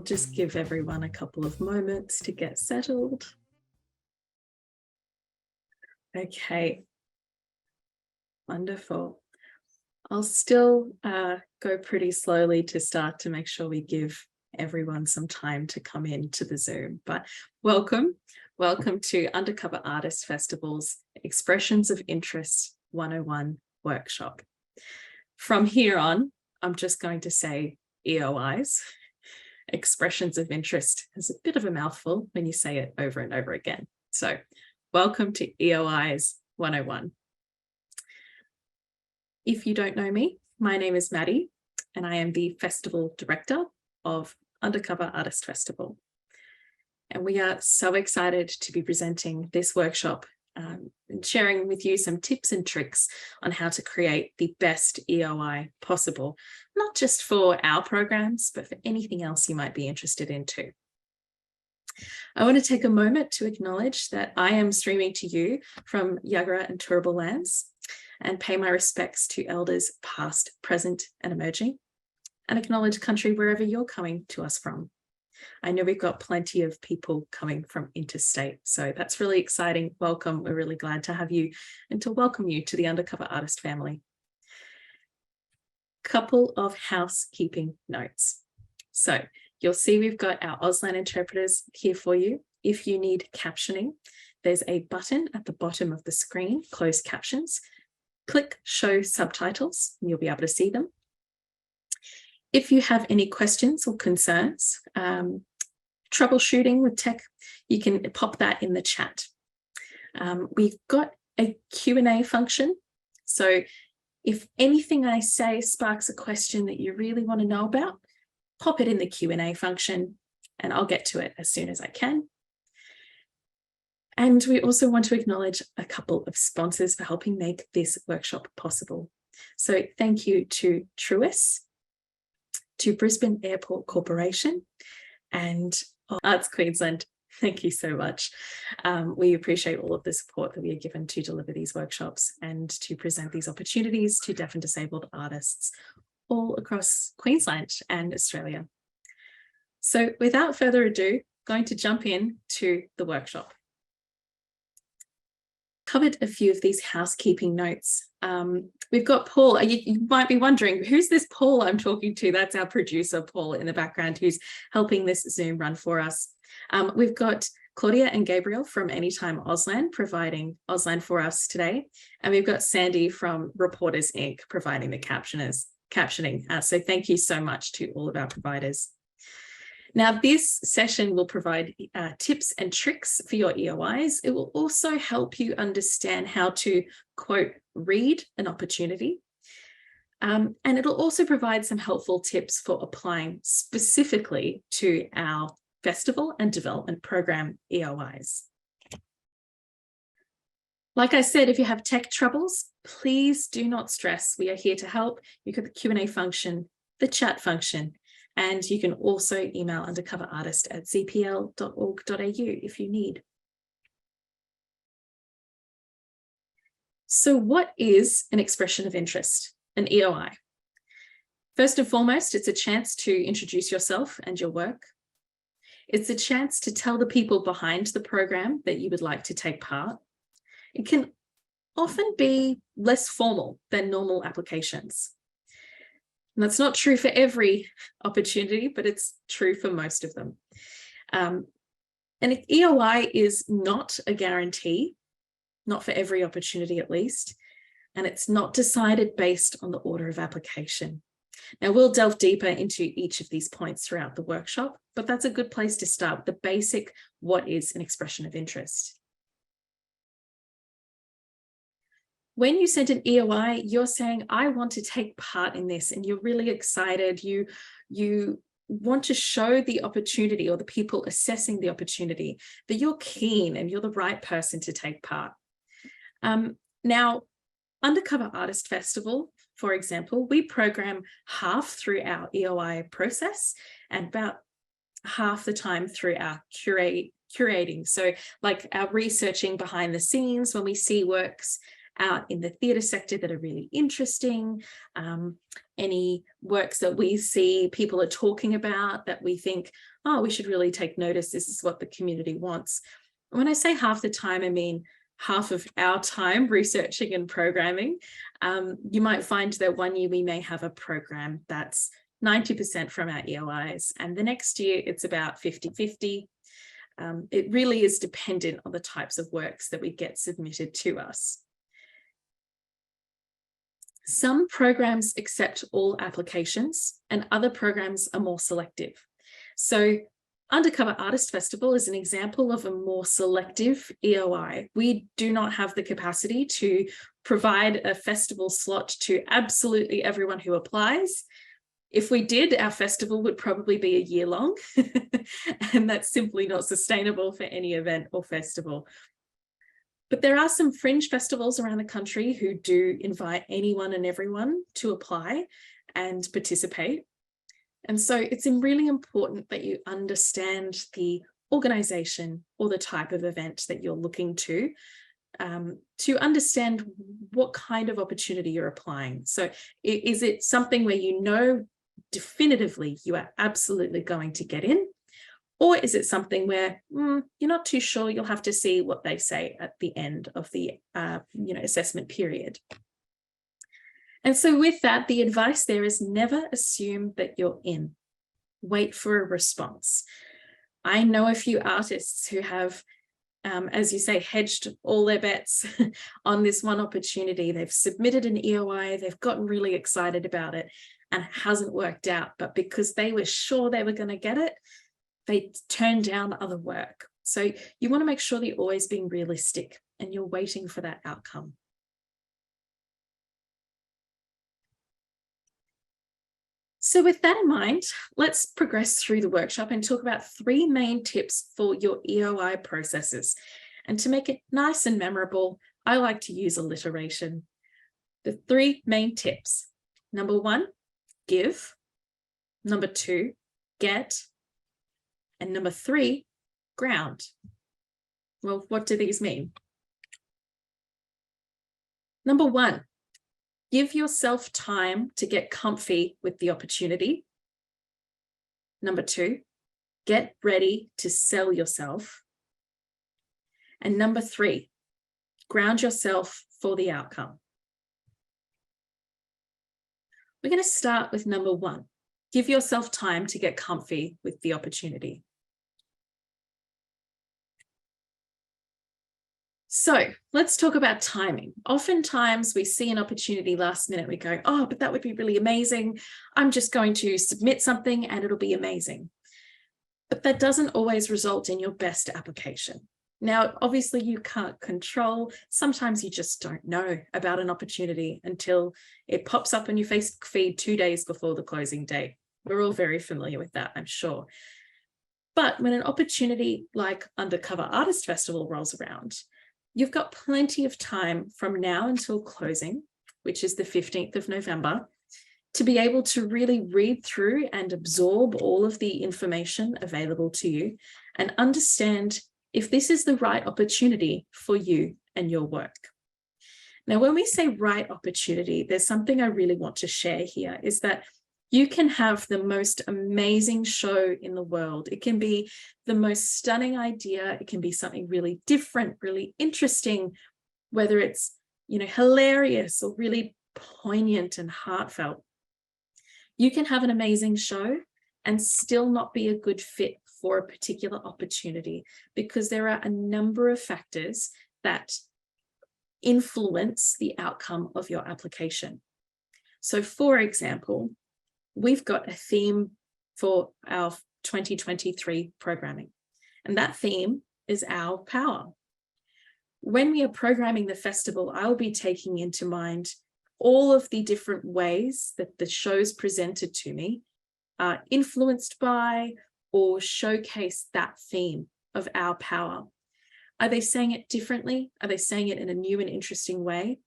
just give everyone a couple of moments to get settled. Okay, wonderful. I'll still go pretty slowly to start to make sure we give everyone some time to come into the Zoom. But welcome to Undercover Artist Festival's Expressions of Interest 101 workshop. From here on, I'm just going to say EOIs, Expressions of Interest. Is a bit of a mouthful when you say it over and over again. So welcome to EOIs 101. If you don't know me, my name is Maddie, and I am the Festival Director of Undercover Artist Festival. And we are so excited to be presenting this workshop and sharing with you some tips and tricks on how to create the best EOI possible, not just for our programs, but for anything else you might be interested in too. I want to take a moment to acknowledge that I am streaming to you from Yagara and Turrbal lands, and pay my respects to elders past, present, and emerging, and acknowledge country wherever you're coming to us from. I know we've got plenty of people coming from interstate, so that's really exciting. Welcome. We're really glad to have you and to welcome you to the Undercover Artist family. Couple of housekeeping notes. So you'll see we've got our Auslan interpreters here for you. If you need captioning, there's a button at the bottom of the screen, closed captions. Click Show Subtitles, and you'll be able to see them. If you have any questions or concerns, troubleshooting with tech, you can pop that in the chat. We've got a Q&A function. So if anything I say sparks a question that you really want to know about, pop it in the Q&A function, and I'll get to it as soon as I can. And we also want to acknowledge a couple of sponsors for helping make this workshop possible. So thank you to Truist, to Brisbane Airport Corporation, and Arts Queensland. Thank you so much. We appreciate all of the support that we are given to deliver these workshops and to present these opportunities to deaf and disabled artists all across Queensland and Australia. So without further ado, going to jump in to the workshop. Covered a few of these housekeeping notes. We've got Paul. You might be wondering, who's this Paul I'm talking to? That's our producer, Paul, in the background, who's helping this Zoom run for us. We've got Claudia and Gabriel from Anytime Auslan providing Auslan for us today. And we've got Sandy from Reporters Inc. providing the captioning. So thank you so much to all of our providers. Now, this session will provide tips and tricks for your EOIs. It will also help you understand how to, quote, read an opportunity. And it'll also provide some helpful tips for applying specifically to our festival and development program EOIs. Like I said, if you have tech troubles, please do not stress. We are here to help. You've got the Q&A function, the chat function, and you can also email undercoverartist@zpl.org.au if you need. So what is an expression of interest, an EOI? First and foremost, it's a chance to introduce yourself and your work. It's a chance to tell the people behind the program that you would like to take part. It can often be less formal than normal applications. And that's not true for every opportunity, but it's true for most of them. And an EOI is not a guarantee, not for every opportunity at least, and it's not decided based on the order of application. Now, we'll delve deeper into each of these points throughout the workshop, but that's a good place to start with the basic, what is an expression of interest? When you send an EOI, you're saying, I want to take part in this, and you're really excited. You want to show the opportunity, or the people assessing the opportunity, that you're keen and you're the right person to take part. Now, Undercover Artist Festival, for example, we program half through our EOI process and about half the time through our curating. So like our researching behind the scenes when we see works out in the theatre sector that are really interesting, any works that we see people are talking about that we think, oh, we should really take notice. This is what the community wants. When I say half the time, I mean half of our time researching and programming. You might find that one year we may have a program that's 90% from our EOIs, and the next year it's about 50-50. It really is dependent on the types of works that we get submitted to us. Some programs accept all applications and other programs are more selective. So Undercover Artist Festival is an example of a more selective EOI. We do not have the capacity to provide a festival slot to absolutely everyone who applies. If we did, our festival would probably be a year long, and that's simply not sustainable for any event or festival. But there are some fringe festivals around the country who do invite anyone and everyone to apply and participate. And so it's really important that you understand the organisation or the type of event that you're looking to understand what kind of opportunity you're applying. So is it something where you know definitively you are absolutely going to get in? Or is it something where you're not too sure? You'll have to see what they say at the end of the assessment period. And so with that, the advice there is never assume that you're in. Wait for a response. I know a few artists who have, as you say, hedged all their bets on this one opportunity. They've submitted an EOI, they've gotten really excited about it, and it hasn't worked out. But because they were sure they were going to get it, they turned down other work. So you want to make sure that you're always being realistic and you're waiting for that outcome. So with that in mind, let's progress through the workshop and talk about 3 main tips for your EOI processes. And to make it nice and memorable, I like to use alliteration. The 3 main tips. Number 1, give. Number 2, get. And number 3, ground. Well, what do these mean? Number 1, give yourself time to get comfy with the opportunity. Number 2, get ready to sell yourself. And number 3, ground yourself for the outcome. We're going to start with number 1. Give yourself time to get comfy with the opportunity. So let's talk about timing. Oftentimes we see an opportunity last minute, we go, oh, but that would be really amazing. I'm just going to submit something and it'll be amazing. But that doesn't always result in your best application. Now, obviously you can't control. Sometimes you just don't know about an opportunity until it pops up on your Facebook feed 2 days before the closing date. We're all very familiar with that, I'm sure. But when an opportunity like Undercover Artist Festival rolls around, you've got plenty of time from now until closing, which is the 15th of November, to be able to really read through and absorb all of the information available to you and understand if this is the right opportunity for you and your work. Now, when we say right opportunity, there's something I really want to share here, is that you can have the most amazing show in the world. It can be the most stunning idea. It can be something really different, really interesting, whether it's, hilarious or really poignant and heartfelt. You can have an amazing show and still not be a good fit for a particular opportunity because there are a number of factors that influence the outcome of your application. So, for example, we've got a theme for our 2023 programming, and that theme is our power. When we are programming the festival, I'll be taking into mind all of the different ways that the shows presented to me are influenced by or showcase that theme of our power. Are they saying it differently? Are they saying it in a new and interesting way?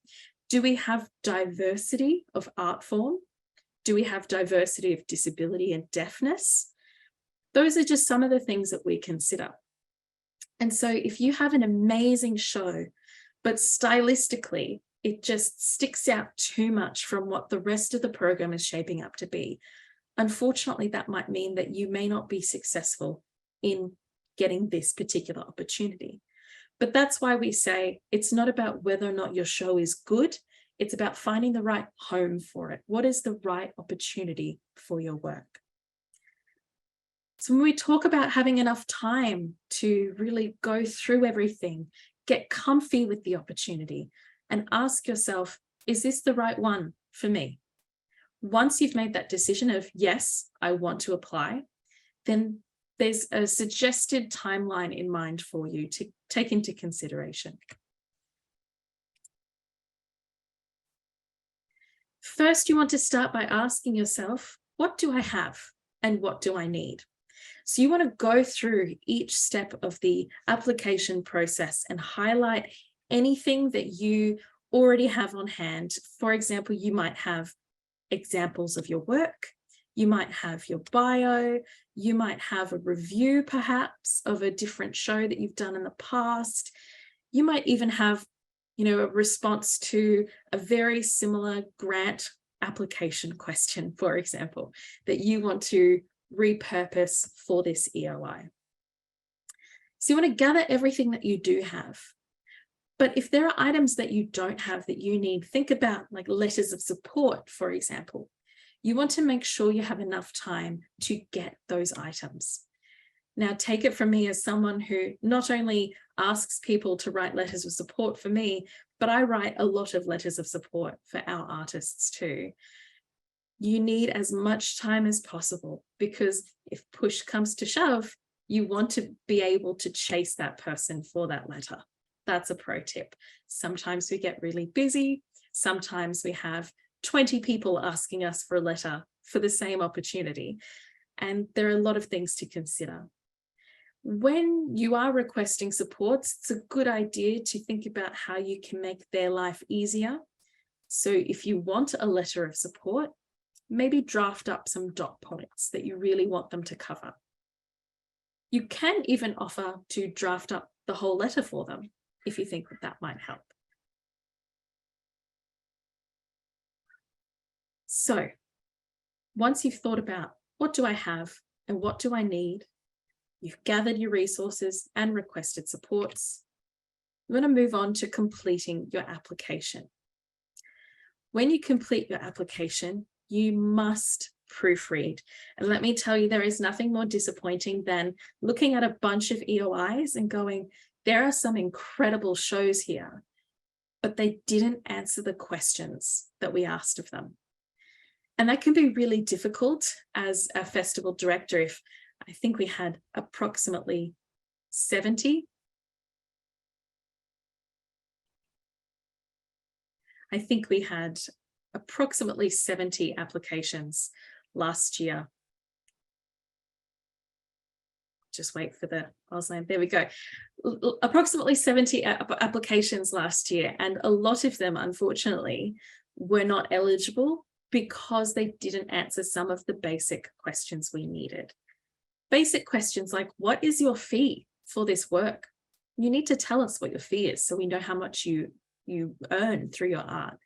Do we have diversity of art form? Do we have diversity of disability and deafness? Those are just some of the things that we consider. And so if you have an amazing show, but stylistically, it just sticks out too much from what the rest of the program is shaping up to be, unfortunately, that might mean that you may not be successful in getting this particular opportunity. But that's why we say it's not about whether or not your show is good. It's about finding the right home for it. What is the right opportunity for your work? So when we talk about having enough time to really go through everything, get comfy with the opportunity and ask yourself, is this the right one for me? Once you've made that decision of, yes, I want to apply, then there's a suggested timeline in mind for you to take into consideration. First, you want to start by asking yourself, what do I have and what do I need? So you want to go through each step of the application process and highlight anything that you already have on hand. For example, you might have examples of your work. You might have your bio, you might have a review perhaps of a different show that you've done in the past. You might even have, a response to a very similar grant application question, for example, that you want to repurpose for this EOI. So you want to gather everything that you do have. But if there are items that you don't have that you need, think about like letters of support, for example. You want to make sure you have enough time to get those items. Now, take it from me as someone who not only asks people to write letters of support for me, but I write a lot of letters of support for our artists too. You need as much time as possible because if push comes to shove, you want to be able to chase that person for that letter. That's a pro tip. Sometimes we get really busy. Sometimes we have 20 people asking us for a letter for the same opportunity. And there are a lot of things to consider. When you are requesting supports, it's a good idea to think about how you can make their life easier. So if you want a letter of support, maybe draft up some dot points that you really want them to cover. You can even offer to draft up the whole letter for them if you think that might help. So once you've thought about what do I have and what do I need, you've gathered your resources and requested supports, you're going to move on to completing your application. When you complete your application, you must proofread. And let me tell you, there is nothing more disappointing than looking at a bunch of EOIs and going, there are some incredible shows here, but they didn't answer the questions that we asked of them. And that can be really difficult as a festival director. If I think we had approximately 70. I think we had approximately 70 applications last year. Just wait for the Auslan. There we go. Approximately 70 applications last year. And a lot of them, unfortunately, were not eligible because they didn't answer some of the basic questions we needed. Basic questions like, what is your fee for this work? You need to tell us what your fee is so we know how much you earn through your art.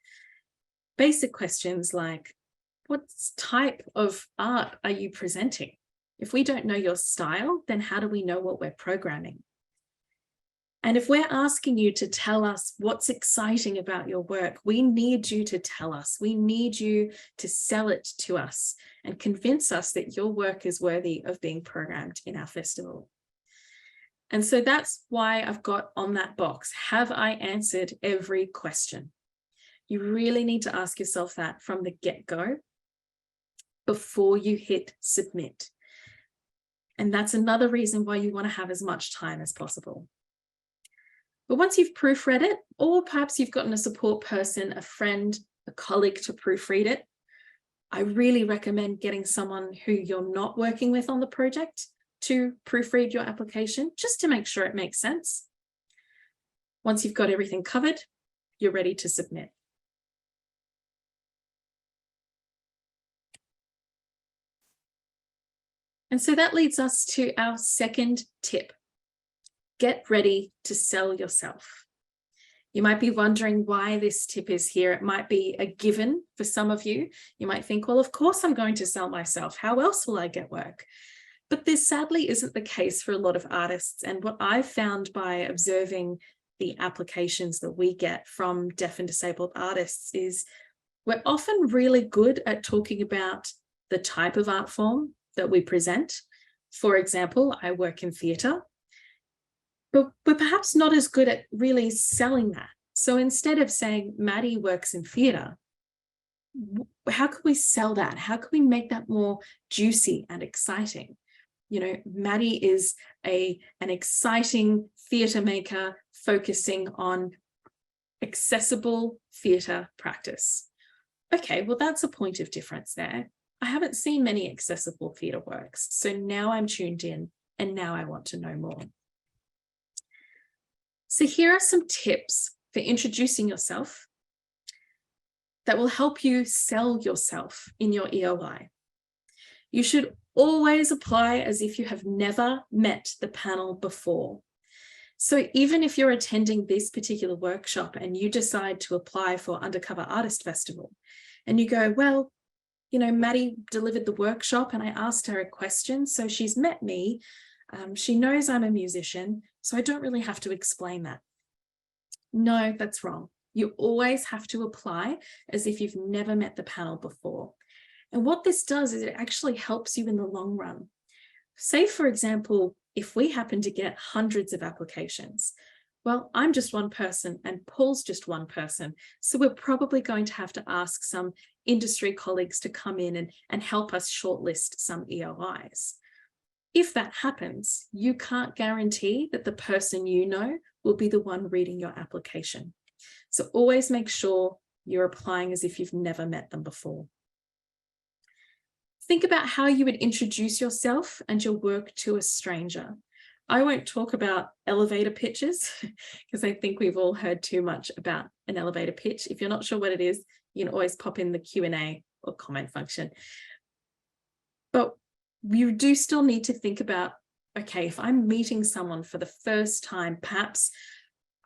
Basic questions like, what type of art are you presenting? If we don't know your style, then how do we know what we're programming? And if we're asking you to tell us what's exciting about your work, we need you to tell us. We need you to sell it to us and convince us that your work is worthy of being programmed in our festival. And so that's why I've got on that box, have I answered every question? You really need to ask yourself that from the get-go before you hit submit. And that's another reason why you want to have as much time as possible. But once you've proofread it, or perhaps you've gotten a support person, a friend, a colleague to proofread it, I really recommend getting someone who you're not working with on the project to proofread your application, just to make sure it makes sense. Once you've got everything covered, you're ready to submit. And so that leads us to our second tip. Get ready to sell yourself. You might be wondering why this tip is here. It might be a given for some of you. You might think, well, of course I'm going to sell myself. How else will I get work? But this sadly isn't the case for a lot of artists. And what I've found by observing the applications that we get from deaf and disabled artists is we're often really good at talking about the type of art form that we present. For example, I work in theatre, but we're perhaps not as good at really selling that. So instead of saying Maddie works in theatre, how can we sell that? How can we make that more juicy and exciting? You know, Maddie is an exciting theatre maker focusing on accessible theatre practice. Okay, well, that's a point of difference there. I haven't seen many accessible theatre works, so now I'm tuned in and now I want to know more. So here are some tips for introducing yourself that will help you sell yourself in your EOI. You should always apply as if you have never met the panel before. So even if you're attending this particular workshop and you decide to apply for Undercover Artist Festival, and you go, well, you know, Maddie delivered the workshop and I asked her a question, so she's met me. She knows I'm a musician, so I don't really have to explain that. No, that's wrong. You always have to apply as if you've never met the panel before. And what this does is it actually helps you in the long run. Say, for example, if we happen to get hundreds of applications, well, I'm just one person and Paul's just one person. So we're probably going to have to ask some industry colleagues to come in and help us shortlist some EOIs. If that happens, you can't guarantee that the person you know will be the one reading your application. So always make sure you're applying as if you've never met them before. Think about how you would introduce yourself and your work to a stranger. I won't talk about elevator pitches because I think we've all heard too much about an elevator pitch. If you're not sure what it is, you can always pop in the Q&A or comment function. But you do still need to think about, okay, if I'm meeting someone for the first time, perhaps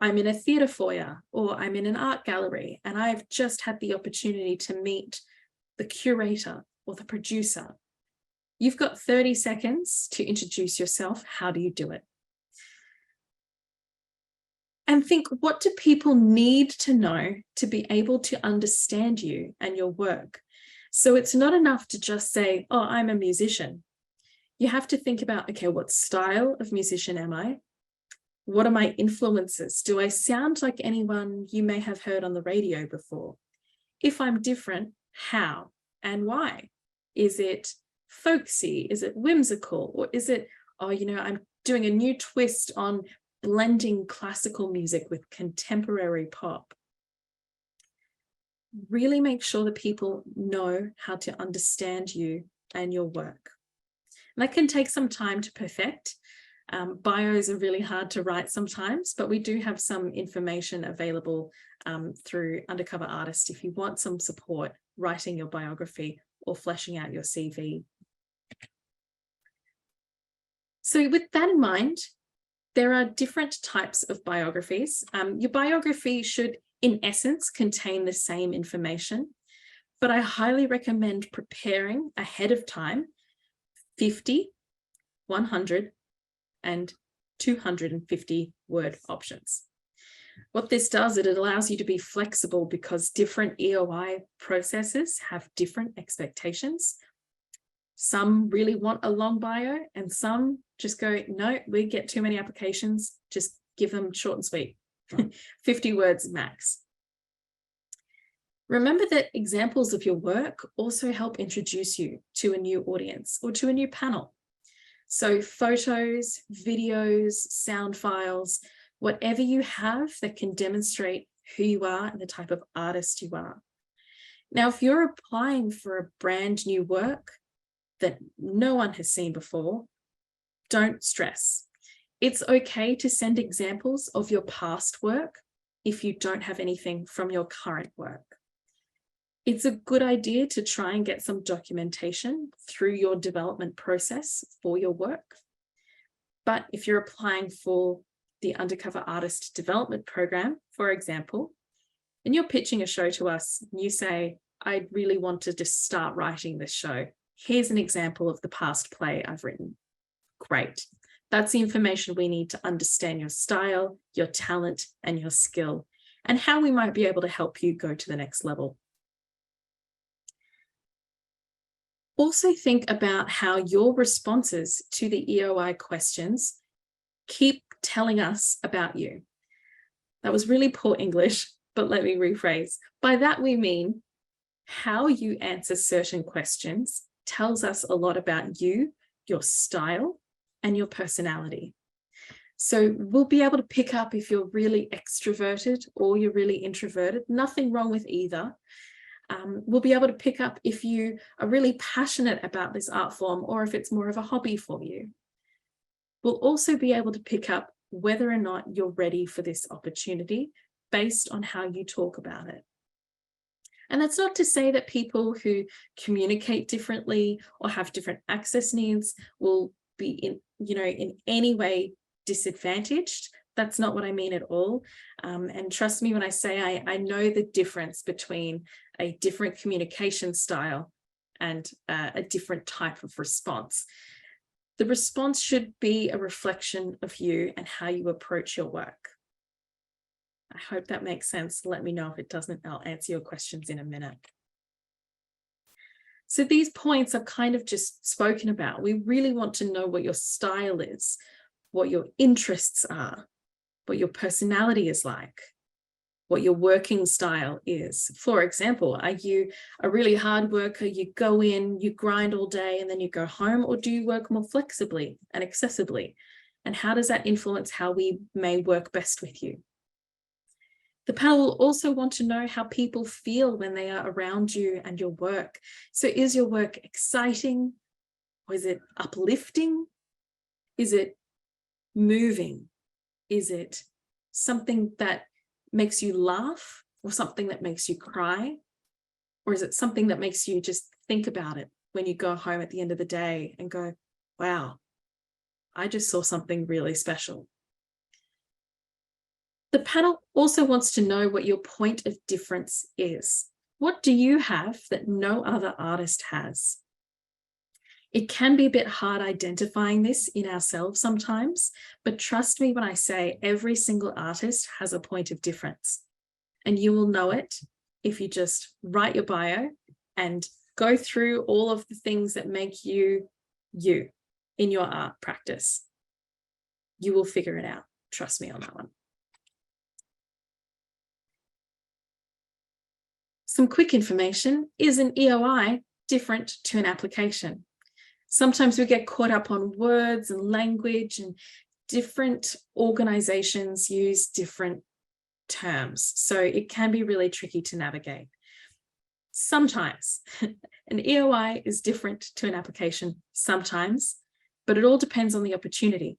I'm in a theatre foyer or I'm in an art gallery and I've just had the opportunity to meet the curator or the producer. You've got 30 seconds to introduce yourself. How do you do it? And think, what do people need to know to be able to understand you and your work? So it's not enough to just say, oh, I'm a musician. You have to think about, okay, what style of musician am I? What are my influences? Do I sound like anyone you may have heard on the radio before? If I'm different, how and why? Is it folksy? Is it whimsical? Or is it, oh, you know, I'm doing a new twist on blending classical music with contemporary pop? Really make sure that people know how to understand you and your work. And that can take some time to perfect. Bios are really hard to write sometimes, but we do have some information available through Undercover Artist if you want some support writing your biography or fleshing out your CV. So with that in mind, there are different types of biographies. Your biography should, in essence, contain the same information, but I highly recommend preparing ahead of time 50, 100, and 250 word options. What this does, it allows you to be flexible because different EOI processes have different expectations. Some really want a long bio and some just go, no, we get too many applications, just give them short and sweet, 50 words max. Remember that examples of your work also help introduce you to a new audience or to a new panel. So photos, videos, sound files, whatever you have that can demonstrate who you are and the type of artist you are. Now, if you're applying for a brand new work that no one has seen before, don't stress. It's okay to send examples of your past work if you don't have anything from your current work. It's a good idea to try and get some documentation through your development process for your work. But if you're applying for the Undercover Artist Development Program, for example, and you're pitching a show to us, and you say, I really want to just start writing this show. Here's an example of the past play I've written. Great. That's the information we need to understand your style, your talent, and your skill, and how we might be able to help you go to the next level. Also think about how your responses to the EOI questions keep telling us about you. That was really poor English, but let me rephrase. By that we mean how you answer certain questions tells us a lot about you, your style, and your personality. So we'll be able to pick up if you're really extroverted or you're really introverted. Nothing wrong with either. We'll be able to pick up if you are really passionate about this art form or if it's more of a hobby for you. We'll also be able to pick up whether or not you're ready for this opportunity based on how you talk about it. And that's not to say that people who communicate differently or have different access needs will be in any way disadvantaged. That's not what I mean at all. And trust me when I say I know the difference between a different communication style and a different type of response. The response should be a reflection of you and how you approach your work. I hope that makes sense. Let me know if it doesn't. I'll answer your questions in a minute. So these points are kind of just spoken about. We really want to know what your style is, what your interests are, what your personality is like, what your working style is. For example, are you a really hard worker? You go in, you grind all day, and then you go home, or do you work more flexibly and accessibly? And how does that influence how we may work best with you? The panel will also want to know how people feel when they are around you and your work. So is your work exciting? Or is it uplifting? Is it moving? Is it something that makes you laugh or something that makes you cry? Or is it something that makes you just think about it when you go home at the end of the day and go, wow, I just saw something really special. The panel also wants to know what your point of difference is. What do you have that no other artist has? It can be a bit hard identifying this in ourselves sometimes, but trust me when I say every single artist has a point of difference. And you will know it if you just write your bio and go through all of the things that make you, you in your art practice. You will figure it out. Trust me on that one. Some quick information. Is an EOI different to an application? Sometimes we get caught up on words and language, and different organizations use different terms. So it can be really tricky to navigate. Sometimes an EOI is different to an application, sometimes, but it all depends on the opportunity.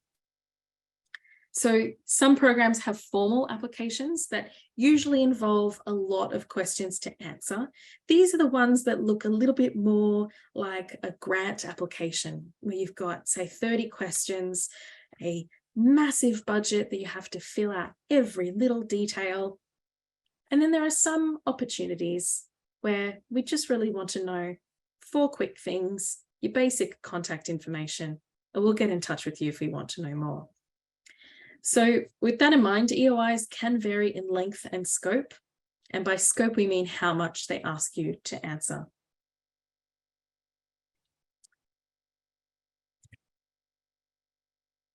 So some programs have formal applications that usually involve a lot of questions to answer. These are the ones that look a little bit more like a grant application, where you've got, say, 30 questions, a massive budget that you have to fill out every little detail. And then there are some opportunities where we just really want to know 4 quick things, your basic contact information, and we'll get in touch with you if we want to know more. So with that in mind, EOIs can vary in length and scope. And by scope, we mean how much they ask you to answer.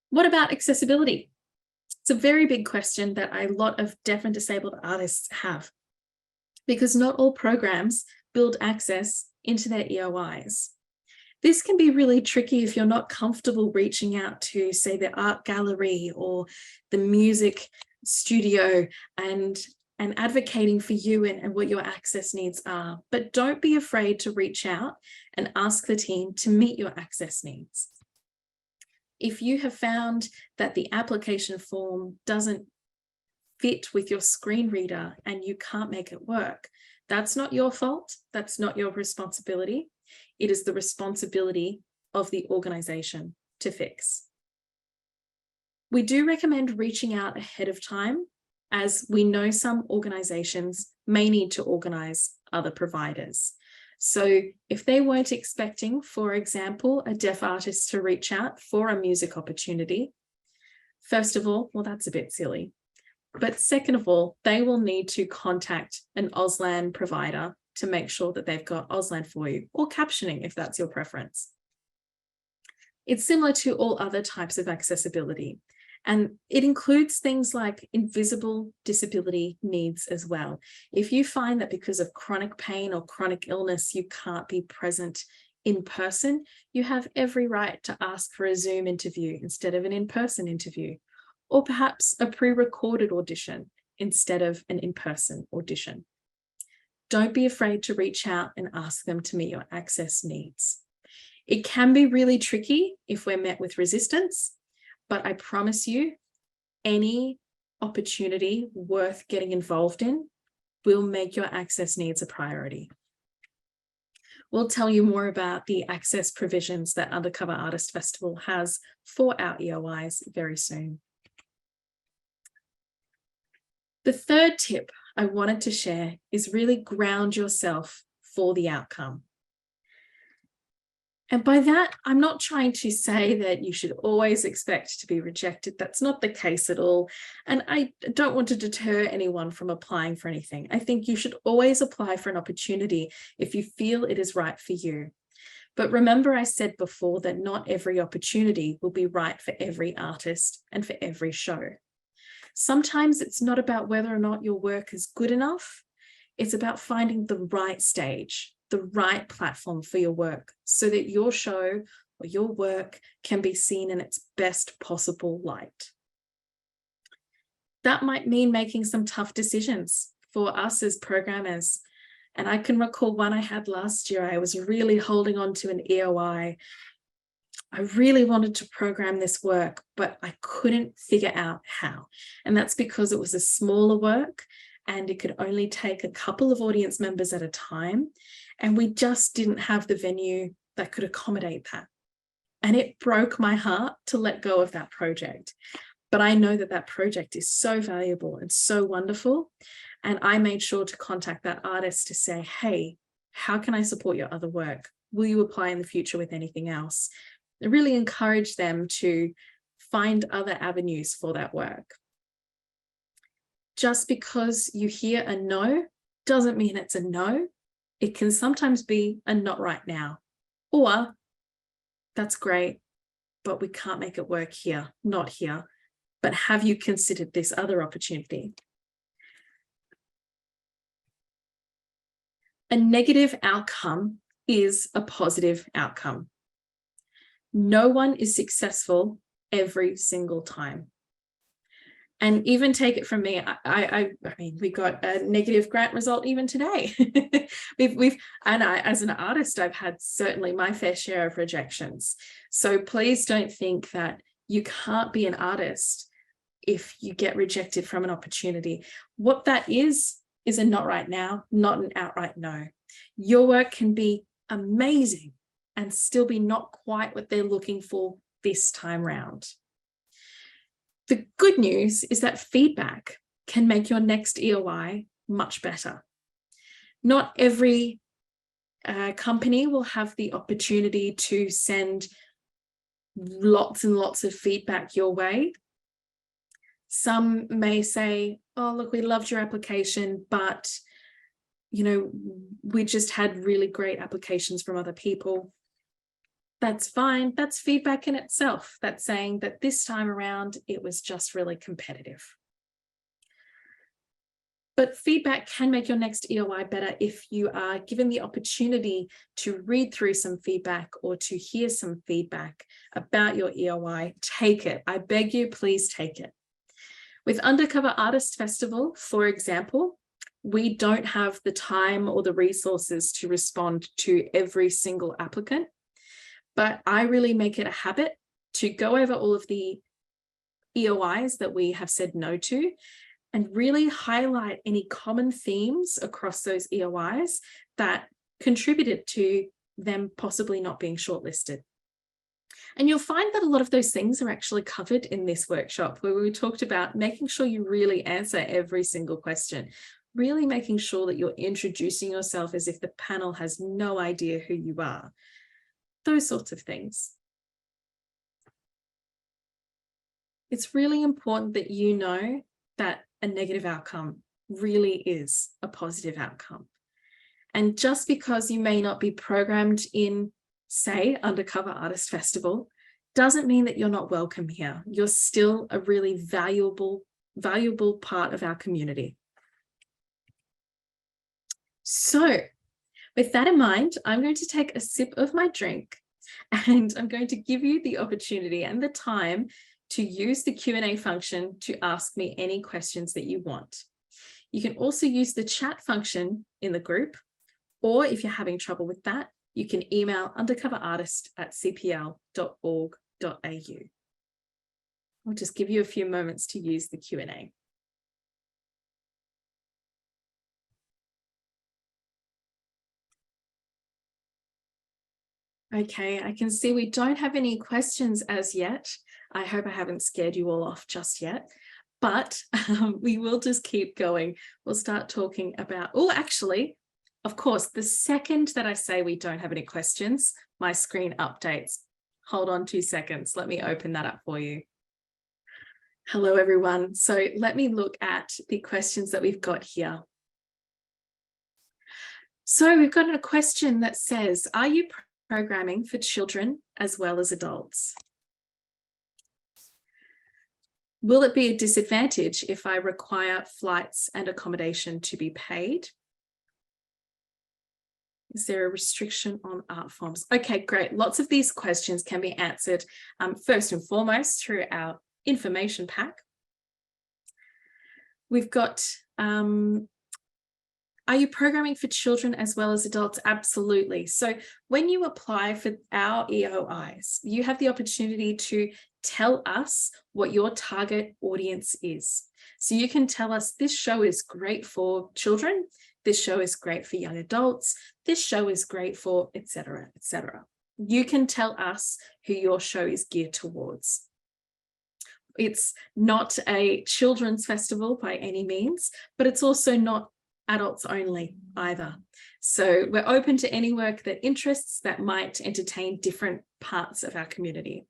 What about accessibility? It's a very big question that a lot of deaf and disabled artists have, because not all programs build access into their EOIs. This can be really tricky if you're not comfortable reaching out to, say, the art gallery or the music studio and advocating for you and what your access needs are. But don't be afraid to reach out and ask the team to meet your access needs. If you have found that the application form doesn't fit with your screen reader and you can't make it work, that's not your fault. That's not your responsibility. It is the responsibility of the organization to fix. We do recommend reaching out ahead of time, as we know some organizations may need to organize other providers. So if they weren't expecting, for example, a deaf artist to reach out for a music opportunity, first of all, well, that's a bit silly. But second of all, they will need to contact an Auslan provider to make sure that they've got Auslan for you, or captioning if that's your preference. It's similar to all other types of accessibility, and it includes things like invisible disability needs as well. If you find that because of chronic pain or chronic illness, you can't be present in person, you have every right to ask for a Zoom interview instead of an in-person interview, or perhaps a pre-recorded audition instead of an in-person audition. Don't be afraid to reach out and ask them to meet your access needs. It can be really tricky if we're met with resistance, but I promise you, any opportunity worth getting involved in will make your access needs a priority. We'll tell you more about the access provisions that Undercover Artist Festival has for our EOIs very soon. The third tip I wanted to share is really ground yourself for the outcome. And by that, I'm not trying to say that you should always expect to be rejected. That's not the case at all. And I don't want to deter anyone from applying for anything. I think you should always apply for an opportunity if you feel it is right for you. But remember, I said before that not every opportunity will be right for every artist and for every show. Sometimes it's not about whether or not your work is good enough. It's about finding the right stage, the right platform for your work, so that your show or your work can be seen in its best possible light. That might mean making some tough decisions for us as programmers. And I can recall one I had last year. I was really holding on to an EOI. I really wanted to program this work, but I couldn't figure out how. And that's because it was a smaller work and it could only take a couple of audience members at a time. And we just didn't have the venue that could accommodate that. And it broke my heart to let go of that project. But I know that that project is so valuable and so wonderful. And I made sure to contact that artist to say, hey, how can I support your other work? Will you apply in the future with anything else? I really encourage them to find other avenues for that work. Just because you hear a no doesn't mean it's a no. It can sometimes be a not right now, or that's great, but we can't make it work here, not here. But have you considered this other opportunity? A negative outcome is a positive outcome. No one is successful every single time. And even take it from me, I mean, we got a negative grant result even today. As an artist, I've had certainly my fair share of rejections. So please don't think that you can't be an artist if you get rejected from an opportunity. What that is a not right now, not an outright no. Your work can be amazing and still be not quite what they're looking for this time round. The good news is that feedback can make your next EOI much better. Not every company will have the opportunity to send lots and lots of feedback your way. Some may say, oh, look, we loved your application, but we just had really great applications from other people. That's fine. That's feedback in itself. That's saying that this time around, it was just really competitive. But feedback can make your next EOI better if you are given the opportunity to read through some feedback or to hear some feedback about your EOI. Take it. I beg you, please take it. With Undercover Artist Festival, for example, we don't have the time or the resources to respond to every single applicant. But I really make it a habit to go over all of the EOIs that we have said no to and really highlight any common themes across those EOIs that contributed to them possibly not being shortlisted. And you'll find that a lot of those things are actually covered in this workshop, where we talked about making sure you really answer every single question, really making sure that you're introducing yourself as if the panel has no idea who you are, those sorts of things. It's really important that you know that a negative outcome really is a positive outcome. And just because you may not be programmed in, say, Undercover Artist Festival, doesn't mean that you're not welcome here. You're still a really valuable part of our community. So with that in mind, I'm going to take a sip of my drink, and I'm going to give you the opportunity and the time to use the Q&A function to ask me any questions that you want. You can also use the chat function in the group, or if you're having trouble with that, you can email undercoverartist@cpl.org.au. I'll just give you a few moments to use the Q&A. Okay, I can see we don't have any questions as yet. I hope I haven't scared you all off just yet, but we will just keep going. We'll start talking about, oh, actually, of course, the second that I say we don't have any questions, my screen updates. Hold on 2 seconds. Let me open that up for you. Hello, everyone. So let me look at the questions that we've got here. So we've got a question that says, are you programming for children as well as adults? Will it be a disadvantage if I require flights and accommodation to be paid? Is there a restriction on art forms? Okay, great. Lots of these questions can be answered first and foremost through our information pack. We've got, are you programming for children as well as adults? Absolutely. So when you apply for our EOIs, you have the opportunity to tell us what your target audience is. So you can tell us this show is great for children, this show is great for young adults, this show is great for etc., etc. You can tell us who your show is geared towards. It's not a children's festival by any means, but it's also not adults only either. So we're open to any work that interests, that might entertain different parts of our community.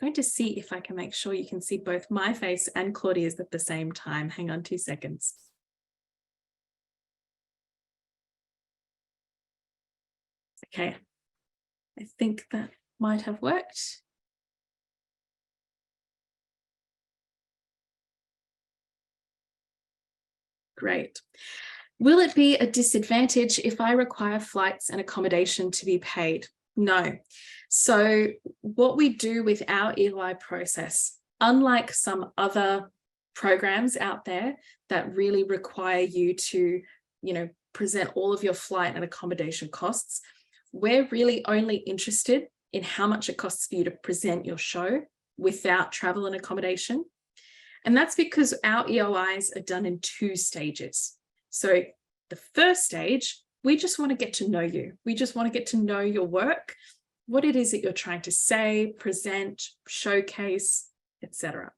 I'm going to see if I can make sure you can see both my face and Claudia's at the same time. Hang on 2 seconds. Okay, I think that might have worked. Great. Will it be a disadvantage if I require flights and accommodation to be paid? No. So what we do with our EOI process, unlike some other programs out there that really require you to, present all of your flight and accommodation costs, we're really only interested in how much it costs for you to present your show without travel and accommodation. And that's because our EOIs are done in 2 stages. So the first stage, we just want to get to know you. We just want to get to know your work, what it is that you're trying to say, present, showcase, etc.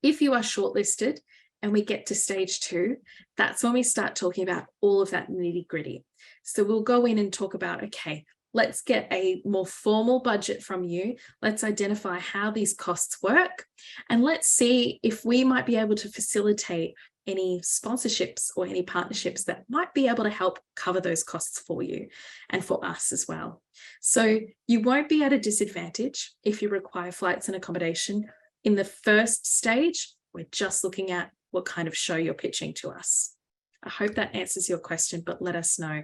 If you are shortlisted and we get to stage 2, that's when we start talking about all of that nitty-gritty. So we'll go in and talk about, okay, let's get a more formal budget from you. Let's identify how these costs work. And let's see if we might be able to facilitate any sponsorships or any partnerships that might be able to help cover those costs for you and for us as well. So you won't be at a disadvantage if you require flights and accommodation. In the first stage, we're just looking at what kind of show you're pitching to us. I hope that answers your question, but let us know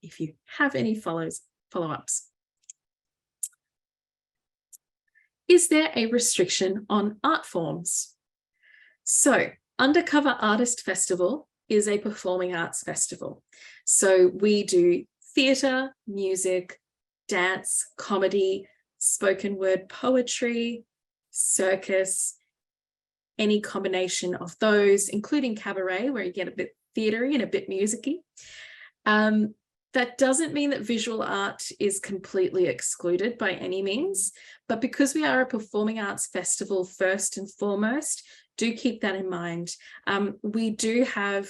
if you have any follow-ups. Is there a restriction on art forms? So Undercover Artist Festival is a performing arts festival. So we do theatre, music, dance, comedy, spoken word poetry, circus, any combination of those, including cabaret, where you get a bit theatre-y and a bit music-y. That doesn't mean that visual art is completely excluded by any means, but because we are a performing arts festival first and foremost, do keep that in mind. We do have,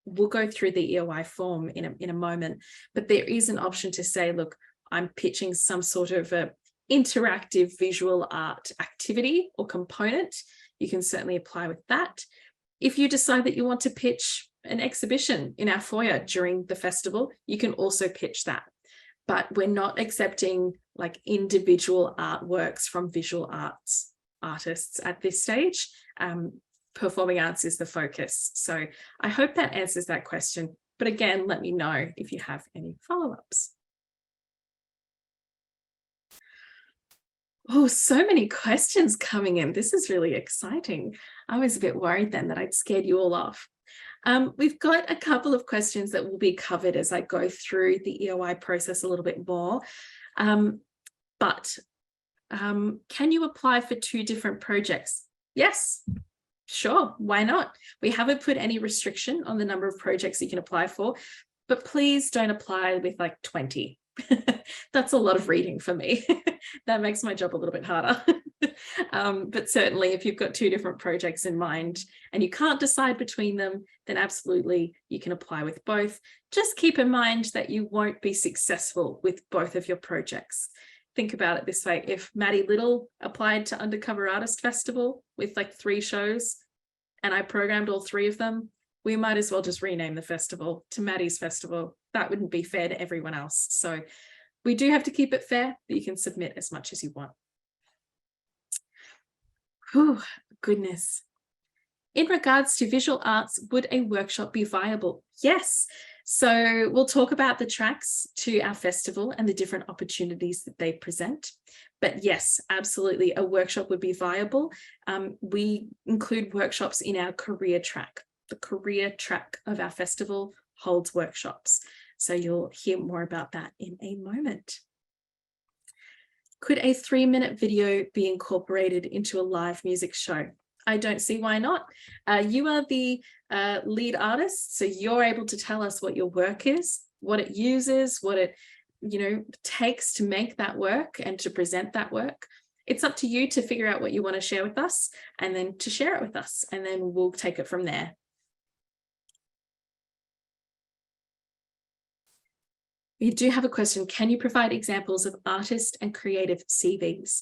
we'll go through the EOI form in a moment, but there is an option to say, look, I'm pitching some sort of a interactive visual art activity or component. You can certainly apply with that. If you decide that you want to pitch an exhibition in our foyer during the festival, you can also pitch that. But we're not accepting like individual artworks from visual arts artists at this stage. Performing arts is the focus. So I hope that answers that question. But again, let me know if you have any follow-ups. Oh, so many questions coming in. This is really exciting. I was a bit worried then that I'd scared you all off. We've got a couple of questions that will be covered as I go through the EOI process a little bit more. Can you apply for 2 different projects? Yes, sure, why not? We haven't put any restriction on the number of projects you can apply for, but please don't apply with like 20. That's a lot of reading for me. That makes my job a little bit harder. But certainly if you've got 2 different projects in mind and you can't decide between them, then absolutely you can apply with both. Just keep in mind that you won't be successful with both of your projects. Think about it this way. If Maddie Little applied to Undercover Artist Festival with like 3 shows and I programmed all 3 of them, we might as well just rename the festival to Maddie's Festival. That wouldn't be fair to everyone else. So we do have to keep it fair, but you can submit as much as you want. Oh, goodness. In regards to visual arts, would a workshop be viable? Yes. So we'll talk about the tracks to our festival and the different opportunities that they present. But yes, absolutely, a workshop would be viable. We include workshops in our career track. The career track of our festival holds workshops. So you'll hear more about that in a moment. Could a 3-minute video be incorporated into a live music show? I don't see why not. You are the lead artist, so you're able to tell us what your work is, what it uses, what it takes to make that work and to present that work. It's up to you to figure out what you want to share with us and then to share it with us, and then we'll take it from there. We do have a question. Can you provide examples of artist and creative CVs?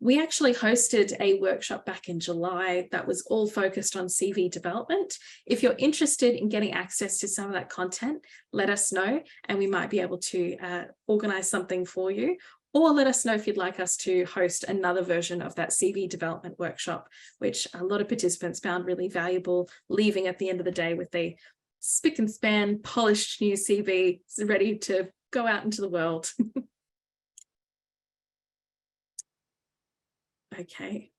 We actually hosted a workshop back in July that was all focused on CV development. If you're interested in getting access to some of that content, let us know and we might be able to organize something for you, or let us know if you'd like us to host another version of that CV development workshop, which a lot of participants found really valuable, leaving at the end of the day with a spick and span, polished new CV, ready to go out into the world. Okay.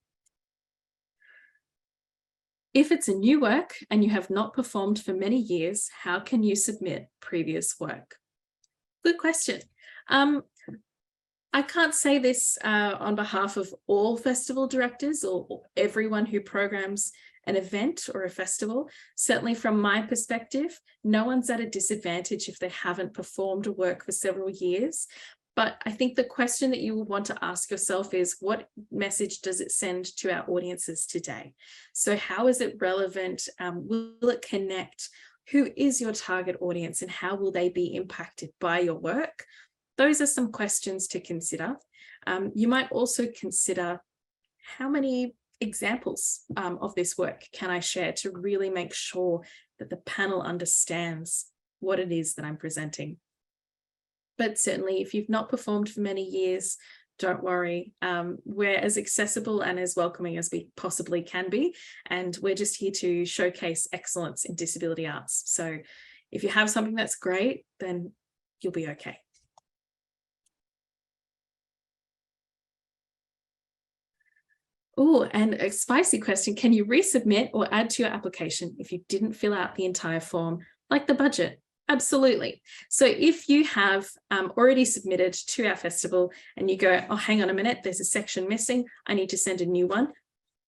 If it's a new work and you have not performed for many years, how can you submit previous work? Good question. I can't say this on behalf of all festival directors or everyone who programs an event or a festival. Certainly from my perspective, no one's at a disadvantage if they haven't performed a work for several years. But I think the question that you will want to ask yourself is, what message does it send to our audiences today? So how is it relevant? Will it connect? Who is your target audience and how will they be impacted by your work? Those are some questions to consider. You might also consider, how many examples of this work can I share to really make sure that the panel understands what it is that I'm presenting? But certainly if you've not performed for many years, don't worry. We're as accessible and as welcoming as we possibly can be. And we're just here to showcase excellence in disability arts. So if you have something that's great, then you'll be okay. Oh, and a spicy question. Can you resubmit or add to your application if you didn't fill out the entire form, like the budget? Absolutely. So if you have already submitted to our festival and you go, oh, hang on a minute, there's a section missing, I need to send a new one.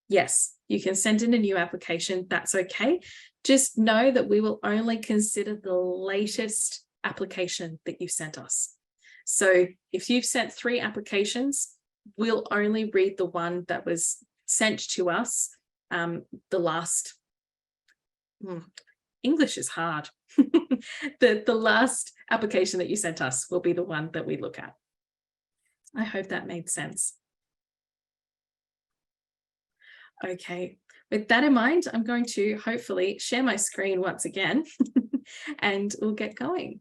Yes, you can send in a new application. That's okay. Just know that we will only consider the latest application that you've sent us. So if you've sent 3 applications, we'll only read the one that was sent to us, the last, English is hard. The last application that you sent us will be the one that we look at. I hope that made sense. Okay, with that in mind, I'm going to hopefully share my screen once again and we'll get going.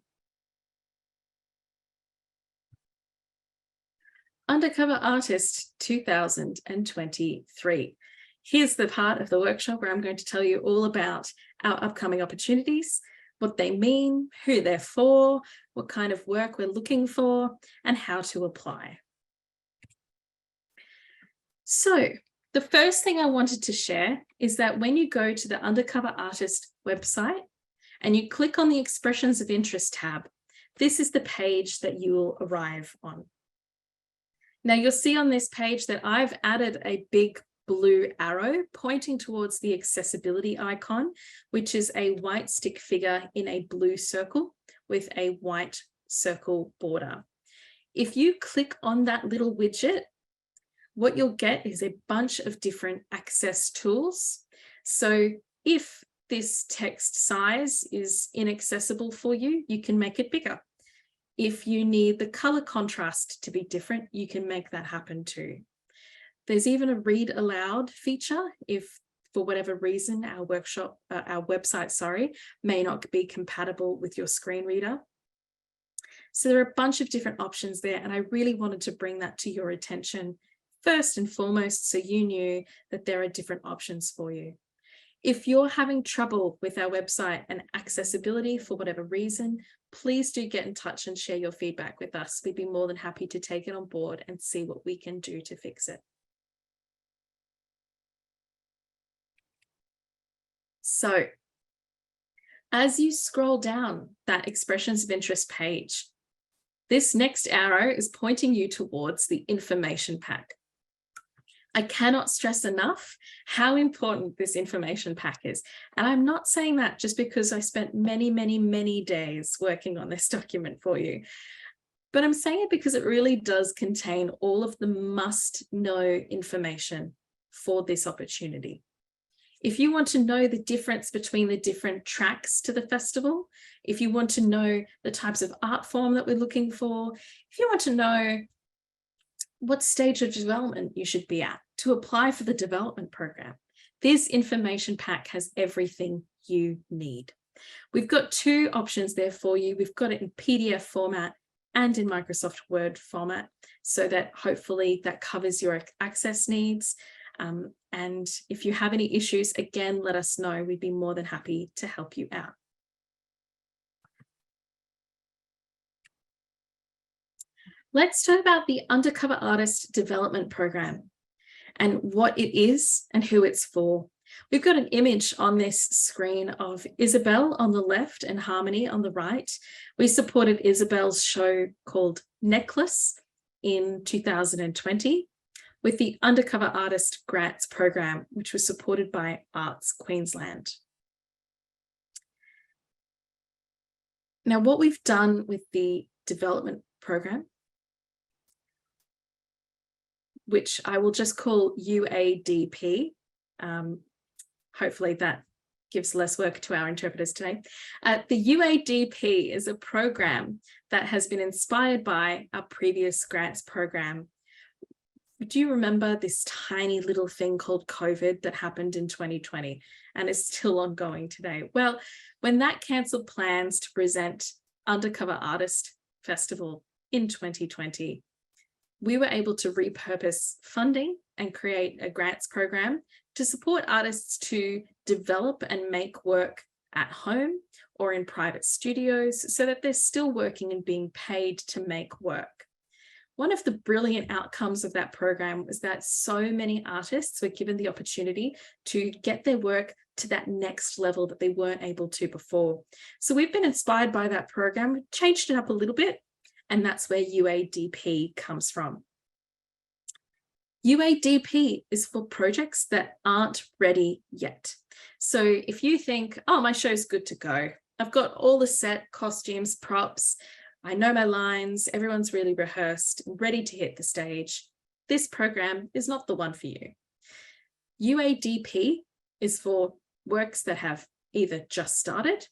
Undercover Artist 2023. Here's the part of the workshop where I'm going to tell you all about our upcoming opportunities, what they mean, who they're for, what kind of work we're looking for, and how to apply. So the first thing I wanted to share is that when you go to the Undercover Artist website and you click on the Expressions of Interest tab, this is the page that you will arrive on. Now you'll see on this page that I've added a big blue arrow pointing towards the accessibility icon, which is a white stick figure in a blue circle with a white circle border. If you click on that little widget, what you'll get is a bunch of different access tools. So if this text size is inaccessible for you, you can make it bigger. If you need the color contrast to be different, you can make that happen too. There's even a read aloud feature if for whatever reason our website, may not be compatible with your screen reader. So there are a bunch of different options there, and I really wanted to bring that to your attention first and foremost, so you knew that there are different options for you. If you're having trouble with our website and accessibility for whatever reason, please do get in touch and share your feedback with us. We'd be more than happy to take it on board and see what we can do to fix it. So, as you scroll down that Expressions of Interest page, this next arrow is pointing you towards the information pack. I cannot stress enough how important this information pack is. And I'm not saying that just because I spent many days working on this document for you, but I'm saying it because it really does contain all of the must-know information for this opportunity. If you want to know the difference between the different tracks to the festival, if you want to know the types of art form that we're looking for, if you want to know what stage of development you should be at to apply for the development program, this information pack has everything you need. We've got 2 options there for you. We've got it in PDF format and in Microsoft Word format, so that hopefully that covers your access needs. And if you have any issues, again, let us know. We'd be more than happy to help you out. Let's talk about the Undercover Artist Development Program and what it is and who it's for. We've got an image on this screen of Isabel on the left and Harmony on the right. We supported Isabel's show called Necklace in 2020 with the Undercover Artist Grants Program, which was supported by Arts Queensland. Now, what we've done with the development program, which I will just call UADP. Hopefully that gives less work to our interpreters today. The UADP is a program that has been inspired by our previous grants program. Do you remember this tiny little thing called COVID that happened in 2020 and is still ongoing today? Well, when that cancelled plans to present Undercover Artist Festival in 2020, we were able to repurpose funding and create a grants program to support artists to develop and make work at home or in private studios so that they're still working and being paid to make work. One of the brilliant outcomes of that program was that so many artists were given the opportunity to get their work to that next level that they weren't able to before. So we've been inspired by that program, changed it up a little bit, and that's where UADP comes from. UADP is for projects that aren't ready yet. So if you think, oh, my show's good to go, I've got all the set, costumes, props. I know my lines. Everyone's really rehearsed, ready to hit the stage. This program is not the one for you. UADP is for works that have either just started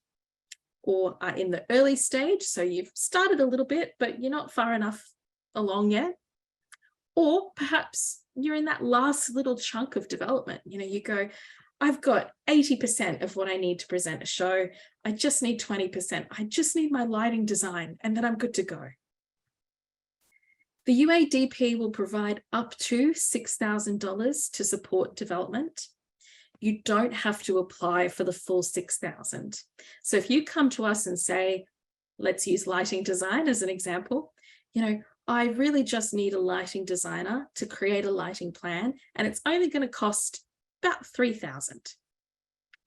or are in the early stage. So you've started a little bit, but you're not far enough along yet. Or perhaps you're in that last little chunk of development. You go, I've got 80% of what I need to present a show. I just need 20%. I just need my lighting design, and then I'm good to go. The UADP will provide up to $6,000 to support development. You don't have to apply for the full $6,000. So if you come to us and say, let's use lighting design as an example, I really just need a lighting designer to create a lighting plan, and it's only going to cost about $3,000.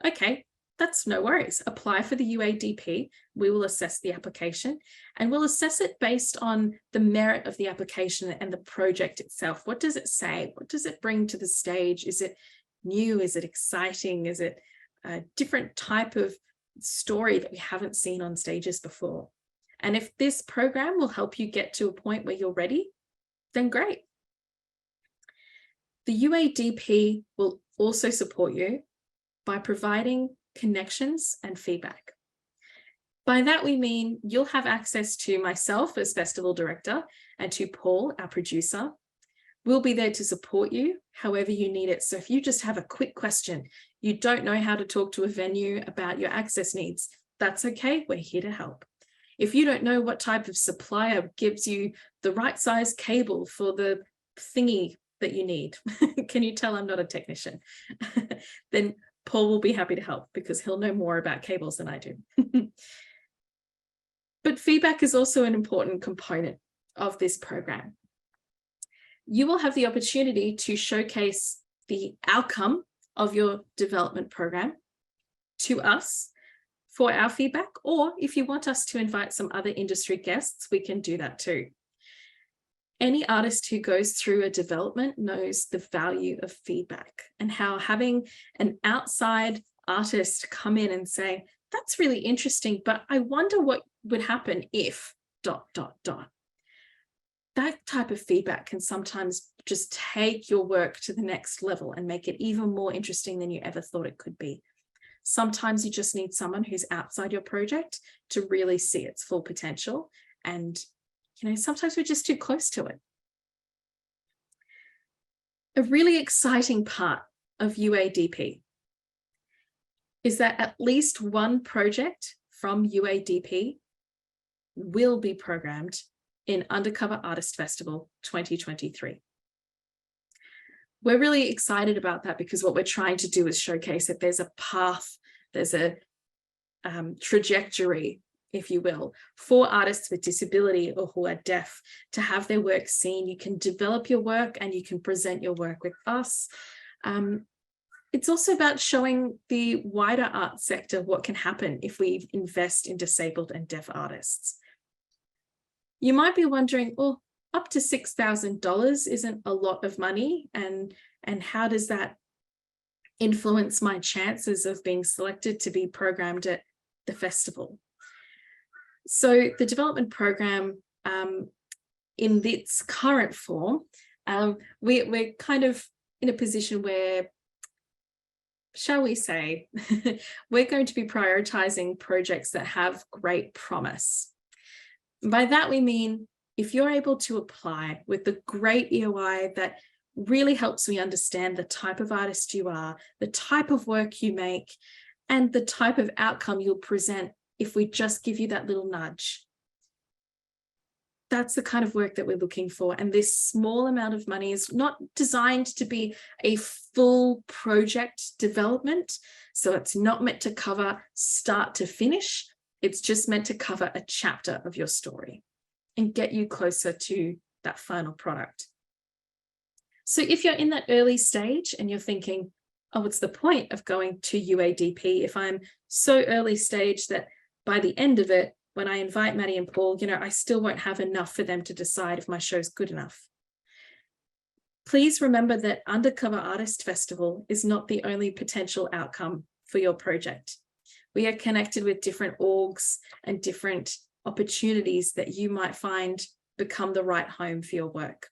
Okay, that's no worries. Apply for the UADP. We will assess the application, and we'll assess it based on the merit of the application and the project itself. What does it say? What does it bring to the stage? Is it new? Is it exciting? Is it a different type of story that we haven't seen on stages before? And if this program will help you get to a point where you're ready, then great. The UADP will also support you by providing connections and feedback. By that, we mean you'll have access to myself as festival director and to Paul, our producer. We'll be there to support you however you need it. So if you just have a quick question, you don't know how to talk to a venue about your access needs, that's okay. We're here to help. If you don't know what type of supplier gives you the right size cable for the thingy that you need, can you tell I'm not a technician? Then Paul will be happy to help because he'll know more about cables than I do. But feedback is also an important component of this program. You will have the opportunity to showcase the outcome of your development program to us for our feedback, or if you want us to invite some other industry guests, we can do that too. Any artist who goes through a development knows the value of feedback and how having an outside artist come in and say, that's really interesting, but I wonder what would happen if ... That type of feedback can sometimes just take your work to the next level and make it even more interesting than you ever thought it could be. Sometimes you just need someone who's outside your project to really see its full potential. And, sometimes we're just too close to it. A really exciting part of UADP is that at least one project from UADP will be programmed in Undercover Artist Festival 2023. We're really excited about that because what we're trying to do is showcase that there's a path, there's a trajectory, if you will, for artists with disability or who are deaf to have their work seen. You can develop your work and you can present your work with us. It's also about showing the wider art sector what can happen if we invest in disabled and deaf artists. You might be wondering, well, up to $6,000 isn't a lot of money, and how does that influence my chances of being selected to be programmed at the festival? So the development program in its current form, we're kind of in a position where, shall we say, we're going to be prioritizing projects that have great promise. By that we mean, if you're able to apply with the great EOI that really helps me understand the type of artist you are, the type of work you make, and the type of outcome you'll present if we just give you that little nudge. That's the kind of work that we're looking for. And this small amount of money is not designed to be a full project development. So it's not meant to cover start to finish. It's just meant to cover a chapter of your story and get you closer to that final product. So if you're in that early stage and you're thinking, oh, what's the point of going to UADP if I'm so early stage that by the end of it, when I invite Maddie and Paul, I still won't have enough for them to decide if my show's good enough. Please remember that Undercover Artist Festival is not the only potential outcome for your project. We are connected with different orgs and different opportunities that you might find become the right home for your work.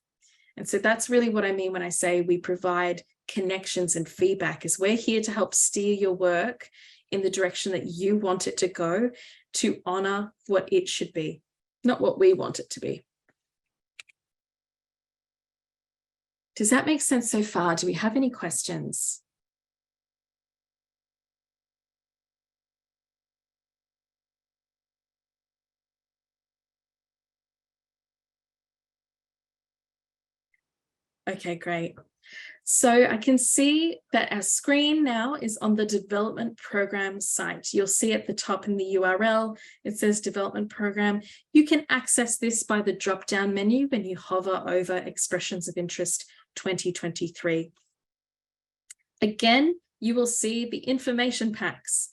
And so that's really what I mean when I say we provide connections and feedback, is we're here to help steer your work in the direction that you want it to go, to honor what it should be, not what we want it to be. Does that make sense so far? Do we have any questions? Okay, great. So I can see that our screen now is on the development program site. You'll see at the top in the URL, it says development program. You can access this by the drop-down menu when you hover over Expressions of Interest 2023. Again, you will see the information packs.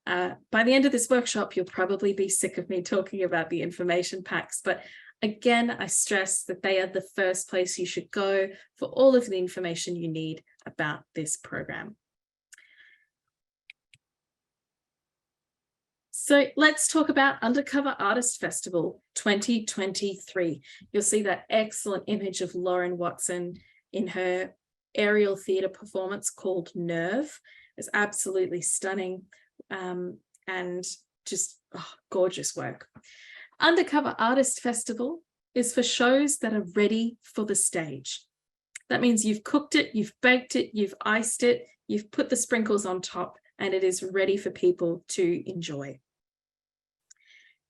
By the end of this workshop, you'll probably be sick of me talking about the information packs, but again, I stress that they are the first place you should go for all of the information you need about this program. So let's talk about Undercover Artist Festival 2023. You'll see that excellent image of Lauren Watson in her aerial theatre performance called Nerve. It's absolutely stunning and just gorgeous work. Undercover Artist Festival is for shows that are ready for the stage. That means you've cooked it, you've baked it, you've iced it, you've put the sprinkles on top, and it is ready for people to enjoy.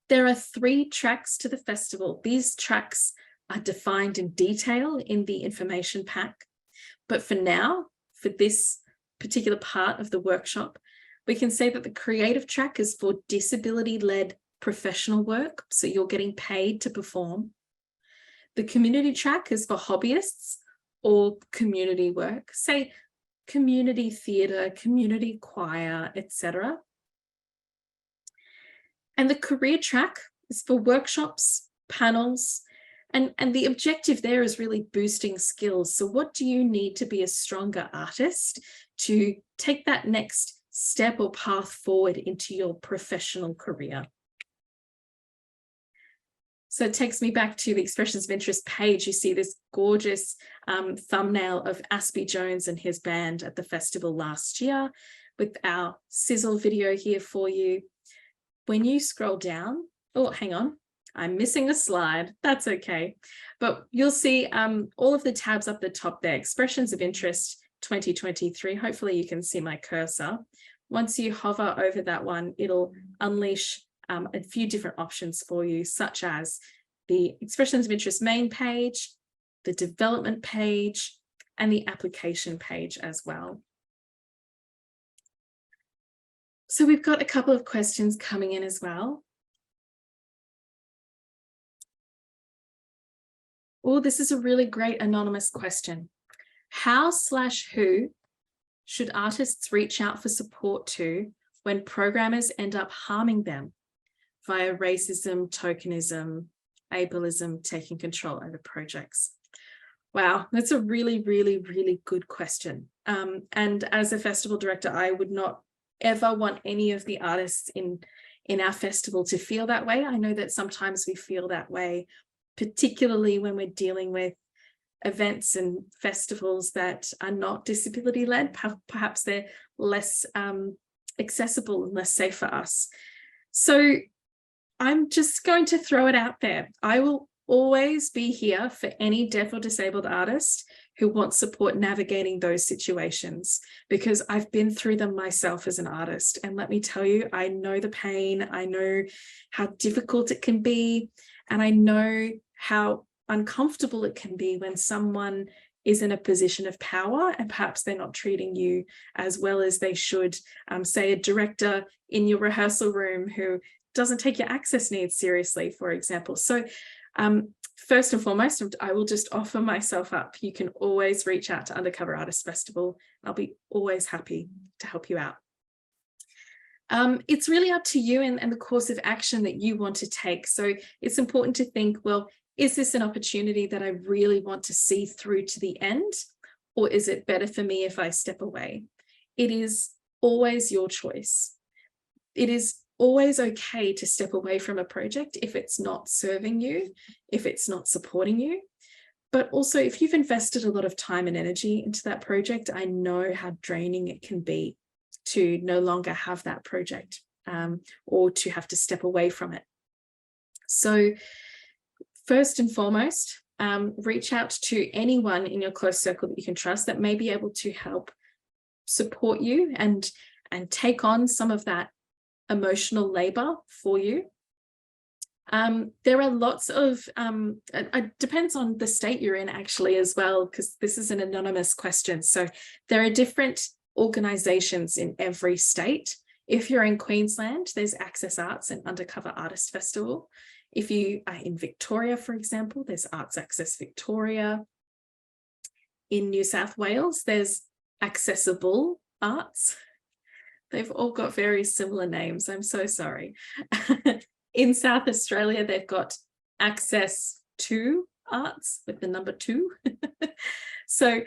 There are 3 tracks to the festival. These tracks are defined in detail in the information pack. But for now, for this particular part of the workshop, we can say that the creative track is for disability-led professional work, so you're getting paid to perform. The community track is for hobbyists or community work, say community theatre, community choir, etc. And the career track is for workshops, panels, and the objective there is really boosting skills. So what do you need to be a stronger artist to take that next step or path forward into your professional career? So it takes me back to the Expressions of Interest page. You see this gorgeous thumbnail of Aspie Jones and his band at the festival last year, with our sizzle video here for you. When you scroll down, oh, hang on, I'm missing a slide. That's okay. But you'll see all of the tabs up the top there, Expressions of Interest 2023. Hopefully you can see my cursor. Once you hover over that one, it'll unleash a few different options for you, such as the Expressions of Interest main page, the development page, and the application page as well. So we've got a couple of questions coming in as well. Oh, this is a really great anonymous question. How/who should artists reach out for support to when programmers end up harming them via racism, tokenism, ableism, taking control over projects? Wow, that's a really, really, really good question. And as a festival director, I would not ever want any of the artists in our festival to feel that way. I know that sometimes we feel that way, particularly when we're dealing with events and festivals that are not disability-led. Perhaps they're less accessible and less safe for us. So I'm just going to throw it out there. I will always be here for any deaf or disabled artist who wants support navigating those situations, because I've been through them myself as an artist. And let me tell you, I know the pain, I know how difficult it can be, and I know how uncomfortable it can be when someone is in a position of power and perhaps they're not treating you as well as they should. Say a director in your rehearsal room who doesn't take your access needs seriously, for example. So first and foremost, I will just offer myself up. You can always reach out to Undercover Artist Festival. I'll be always happy to help you out. It's really up to you and the course of action that you want to take. So it's important to think, well, is this an opportunity that I really want to see through to the end? Or is it better for me if I step away? It is always your choice. it is always okay to step away from a project if it's not serving you, if it's not supporting you. But also, if you've invested a lot of time and energy into that project, I know how draining it can be to no longer have that project, or to have to step away from it. So first and foremost, reach out to anyone in your close circle that you can trust that may be able to help support you and take on some of that emotional labor for you. There are lots of, it depends on the state you're in actually as well, because this is an anonymous question. So there are different organizations in every state. If you're in Queensland, there's Access Arts and Undercover Artist Festival. If you are in Victoria, for example, there's Arts Access Victoria. In New South Wales, there's Accessible Arts. They've all got very similar names. I'm so sorry. In South Australia, they've got Access to Arts with the number 2. So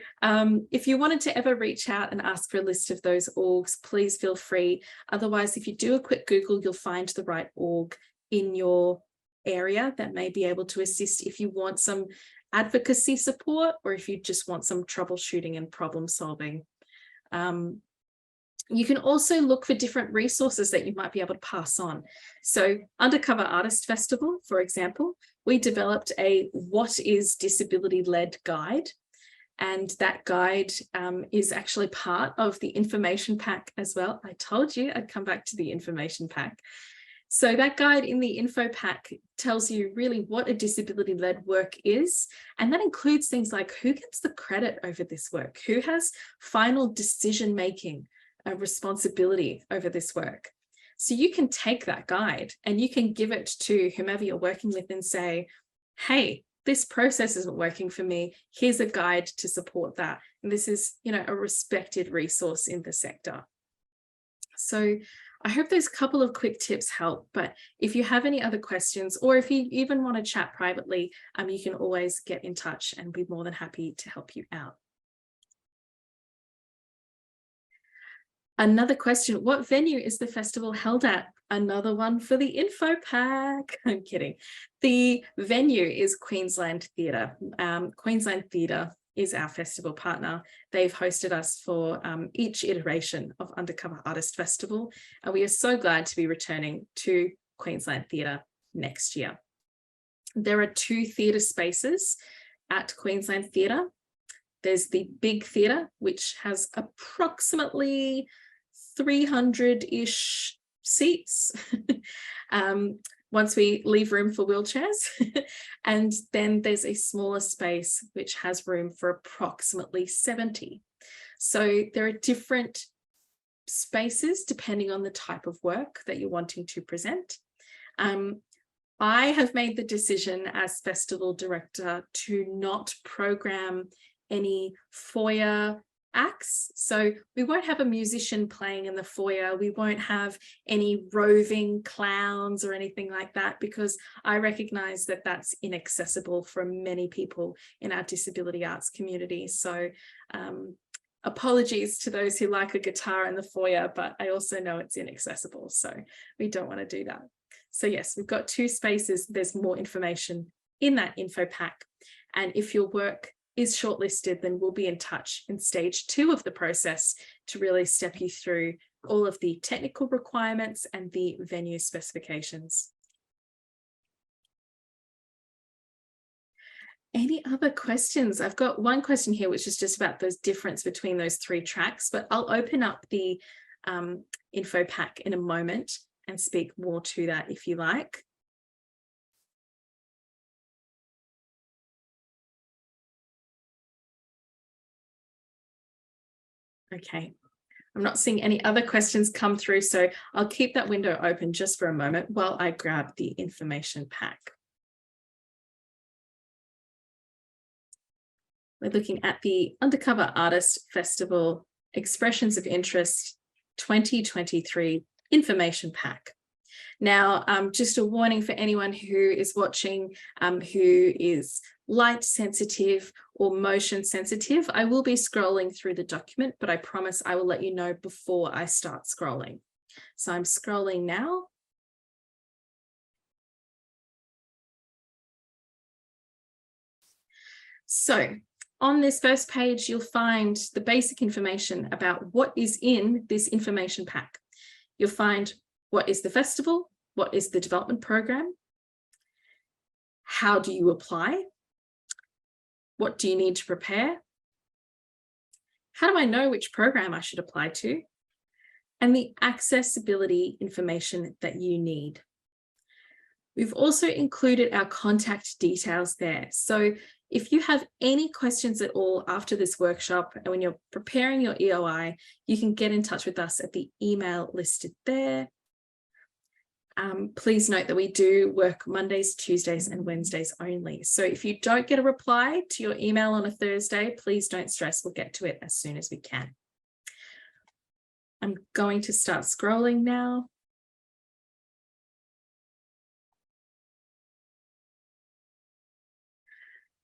if you wanted to ever reach out and ask for a list of those orgs, please feel free. Otherwise, if you do a quick Google, you'll find the right org in your area that may be able to assist if you want some advocacy support or if you just want some troubleshooting and problem solving. You can also look for different resources that you might be able to pass on. So Undercover Artist Festival, for example, we developed a What is Disability-Led guide. And that guide is actually part of the information pack as well. I told you I'd come back to the information pack. So that guide in the info pack tells you really what a disability-led work is. And that includes things like who gets the credit over this work, who has final decision-making, a responsibility over this work. So you can take that guide and you can give it to whomever you're working with and say, hey, this process isn't working for me. Here's a guide to support that. And this is, you know, a respected resource in the sector. So I hope those couple of quick tips help. But if you have any other questions, or if you even want to chat privately, you can always get in touch and be more than happy to help you out. Another question, what venue is the festival held at? Another one for the info pack. I'm kidding. The venue is Queensland Theatre. Queensland Theatre is our festival partner. They've hosted us for each iteration of Undercover Artist Festival, and we are so glad to be returning to Queensland Theatre next year. There are 2 theatre spaces at Queensland Theatre. There's the big theatre, which has approximately 300-ish seats once we leave room for wheelchairs. And then there's a smaller space which has room for approximately 70. So there are different spaces depending on the type of work that you're wanting to present. I have made the decision as festival director to not program any foyer acts. So we won't have a musician playing in the foyer. We won't have any roving clowns or anything like that, because I recognize that that's inaccessible for many people in our disability arts community. So apologies to those who like a guitar in the foyer, but I also know it's inaccessible. So we don't want to do that. So yes, we've got 2 spaces. There's more information in that info pack. And if your work is shortlisted, then we'll be in touch in stage 2 of the process to really step you through all of the technical requirements and the venue specifications. Any other questions? I've got one question here, which is just about those difference between those 3 tracks, but I'll open up the info pack in a moment and speak more to that if you like. Okay, I'm not seeing any other questions come through, so I'll keep that window open just for a moment while I grab the information pack. We're looking at the Undercover Artist Festival Expressions of Interest 2023 information pack. Now, just a warning for anyone who is watching who is light sensitive or motion sensitive, I will be scrolling through the document, but I promise I will let you know before I start scrolling. So I'm scrolling now. So on this first page, you'll find the basic information about what is in this information pack. You'll find what is the festival, what is the development program, how do you apply, what do you need to prepare, how do I know which program I should apply to, and the accessibility information that you need. We've also included our contact details there. So if you have any questions at all after this workshop and when you're preparing your EOI, you can get in touch with us at the email listed there. Please note that we do work Mondays, Tuesdays, and Wednesdays only. So if you don't get a reply to your email on a Thursday, please don't stress. We'll get to it as soon as we can. I'm going to start scrolling now.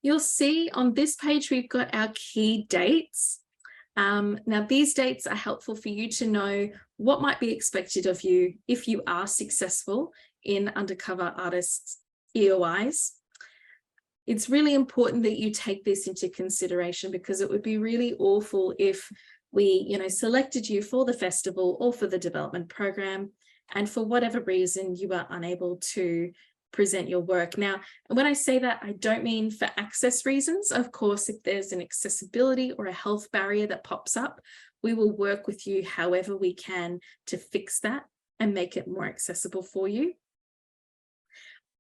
You'll see on this page, we've got our key dates. Now, these dates are helpful for you to know what might be expected of you if you are successful in Undercover Artists EOIs. It's really important that you take this into consideration, because it would be really awful if we, selected you for the festival or for the development program, and for whatever reason you are unable to present your work. Now, when I say that, I don't mean for access reasons. Of course, if there's an accessibility or a health barrier that pops up, we will work with you however we can to fix that and make it more accessible for you.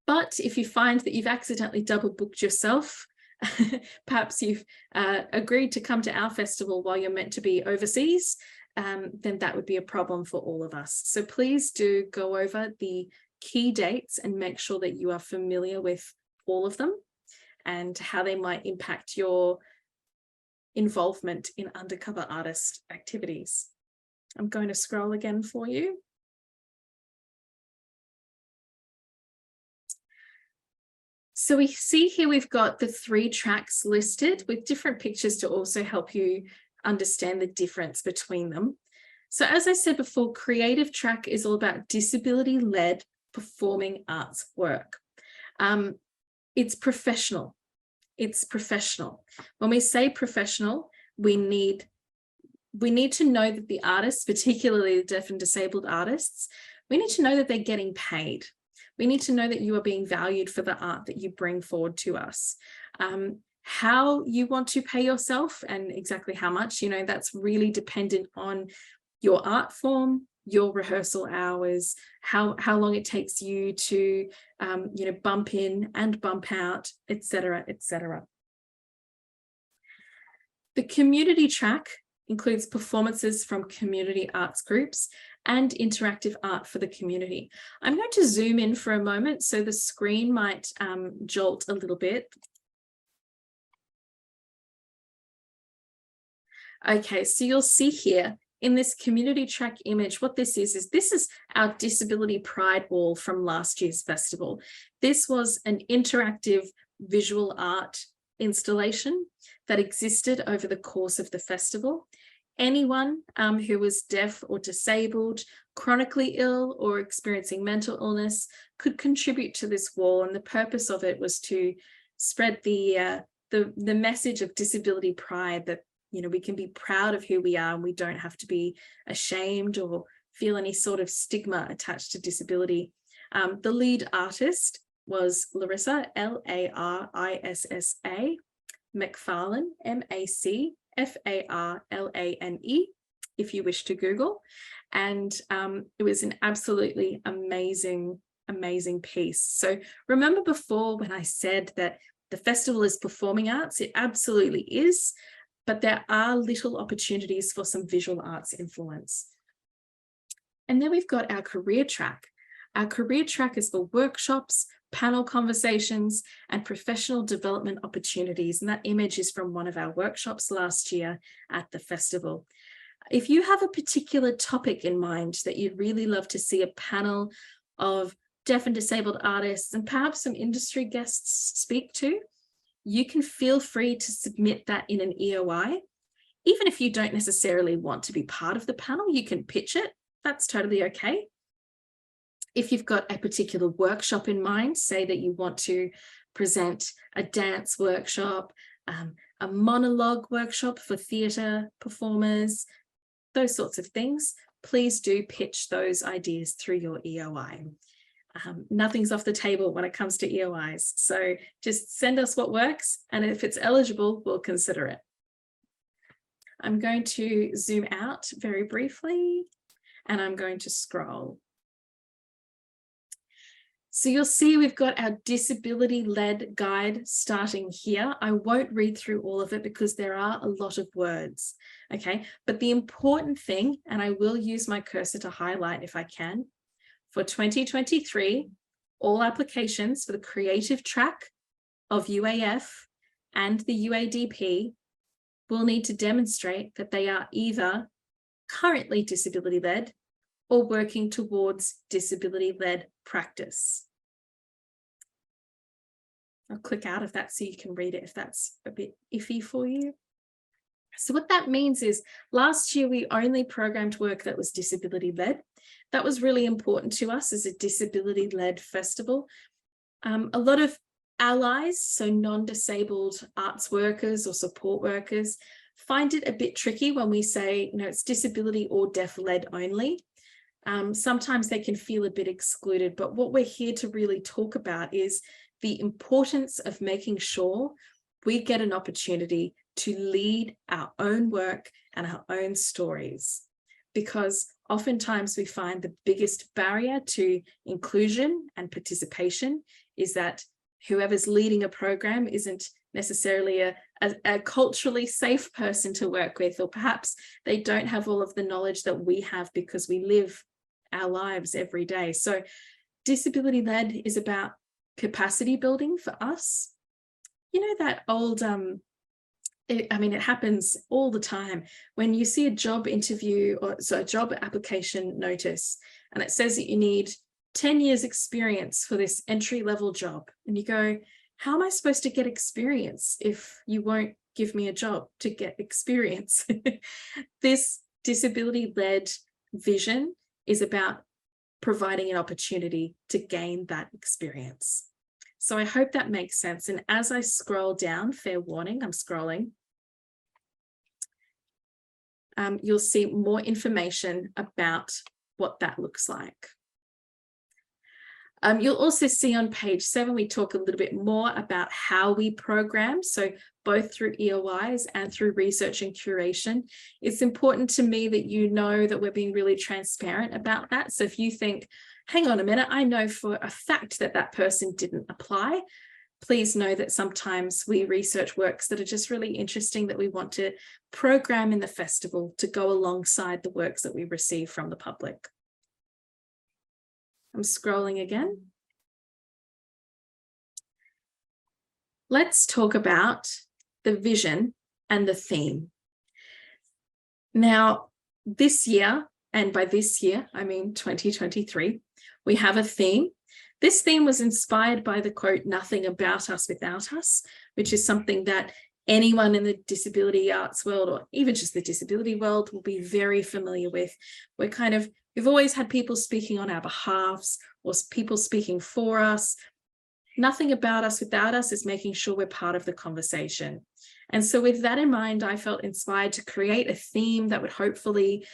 But if you find that you've accidentally double booked yourself, perhaps you've agreed to come to our festival while you're meant to be overseas, then that would be a problem for all of us. So please do go over the key dates and make sure that you are familiar with all of them and how they might impact your involvement in undercover artist activities. I'm going to scroll again for you. So we see here we've got the 3 tracks listed with different pictures to also help you understand the difference between them. So as I said before, creative track is all about disability-led performing arts work. It's professional. It's professional. When we say professional, we need to know that the artists, particularly the deaf and disabled artists, we need to know that they're getting paid. We need to know that you are being valued for the art that you bring forward to us. How you want to pay yourself and exactly how much, that's really dependent on your art form, your rehearsal hours, how long it takes you to, bump in and bump out, etc., etc. The community track includes performances from community arts groups and interactive art for the community. I'm going to zoom in for a moment, so the screen might jolt a little bit. Okay, so you'll see here in this community track image, what this is our Disability Pride Wall from last year's festival. This was an interactive visual art installation that existed over the course of the festival. Anyone who was deaf or disabled, chronically ill, or experiencing mental illness could contribute to this wall, and the purpose of it was to spread the message of disability pride, that we can be proud of who we are and we don't have to be ashamed or feel any sort of stigma attached to disability. The lead artist was Larissa, Larissa, McFarlane, MacFarlane, if you wish to Google. And it was an absolutely amazing piece. So remember before when I said that the festival is performing arts? It absolutely is, but there are little opportunities for some visual arts influence. And then we've got our career track. Our career track is for workshops, panel conversations, and professional development opportunities. And that image is from one of our workshops last year at the festival. If you have a particular topic in mind that you'd really love to see a panel of deaf and disabled artists and perhaps some industry guests speak to, you can feel free to submit that in an EOI. Even if you don't necessarily want to be part of the panel, you can pitch it that's totally okay. If you've got a particular workshop in mind, say that you want to present a dance workshop, a monologue workshop for theatre performers, those sorts of things, please do pitch those ideas through your EOI. Nothing's off the table when it comes to EOIs. So just send us what works, and if it's eligible, we'll consider it. I'm going to zoom out very briefly, and I'm going to scroll. So you'll see we've got our disability-led guide starting here. I won't read through all of it because there are a lot of words, okay? But the important thing, and I will use my cursor to highlight if I can, for 2023, all applications for the creative track of UAF and the UADP will need to demonstrate that they are either currently disability-led or working towards disability-led practice. I'll click out of that so you can read it if that's a bit iffy for you. So what that means is last year we only programmed work that was disability-led. That was really important to us as a disability-led festival. A lot of allies, so non-disabled arts workers or support workers, find it a bit tricky when we say, you know, it's disability or deaf-led only. Sometimes they can feel a bit excluded, but what we're here to really talk about is the importance of making sure we get an opportunity to lead our own work and our own stories, because oftentimes we find the biggest barrier to inclusion and participation is that whoever's leading a program isn't necessarily a culturally safe person to work with, or perhaps they don't have all of the knowledge that we have because we live our lives every day. So disability-led is about capacity building for us. You know, that old, it happens all the time when you see a job interview or a job application notice, and it says that you need 10 years experience for this entry-level job. And you go, how am I supposed to get experience if you won't give me a job to get experience? This disability-led vision is about providing an opportunity to gain that experience. So I hope that makes sense. And as I scroll down, fair warning, I'm scrolling, you'll see more information about what that looks like. You'll also see on page 7, we talk a little bit more about how we program. So both through EOIs and through research and curation. It's important to me that you know that we're being really transparent about that. So if you think, hang on a minute, I know for a fact that that person didn't apply, please know that sometimes we research works that are just really interesting that we want to program in the festival to go alongside the works that we receive from the public. I'm scrolling again. Let's talk about the vision and the theme. Now, this year, and by this year, I mean 2023, we have a theme. This theme was inspired by the quote, "Nothing about us without us," which is something that anyone in the disability arts world, or even just the disability world, will be very familiar with. We've always had people speaking on our behalves or people speaking for us. Nothing about us without us is making sure we're part of the conversation. And so with that in mind, I felt inspired to create a theme that would hopefully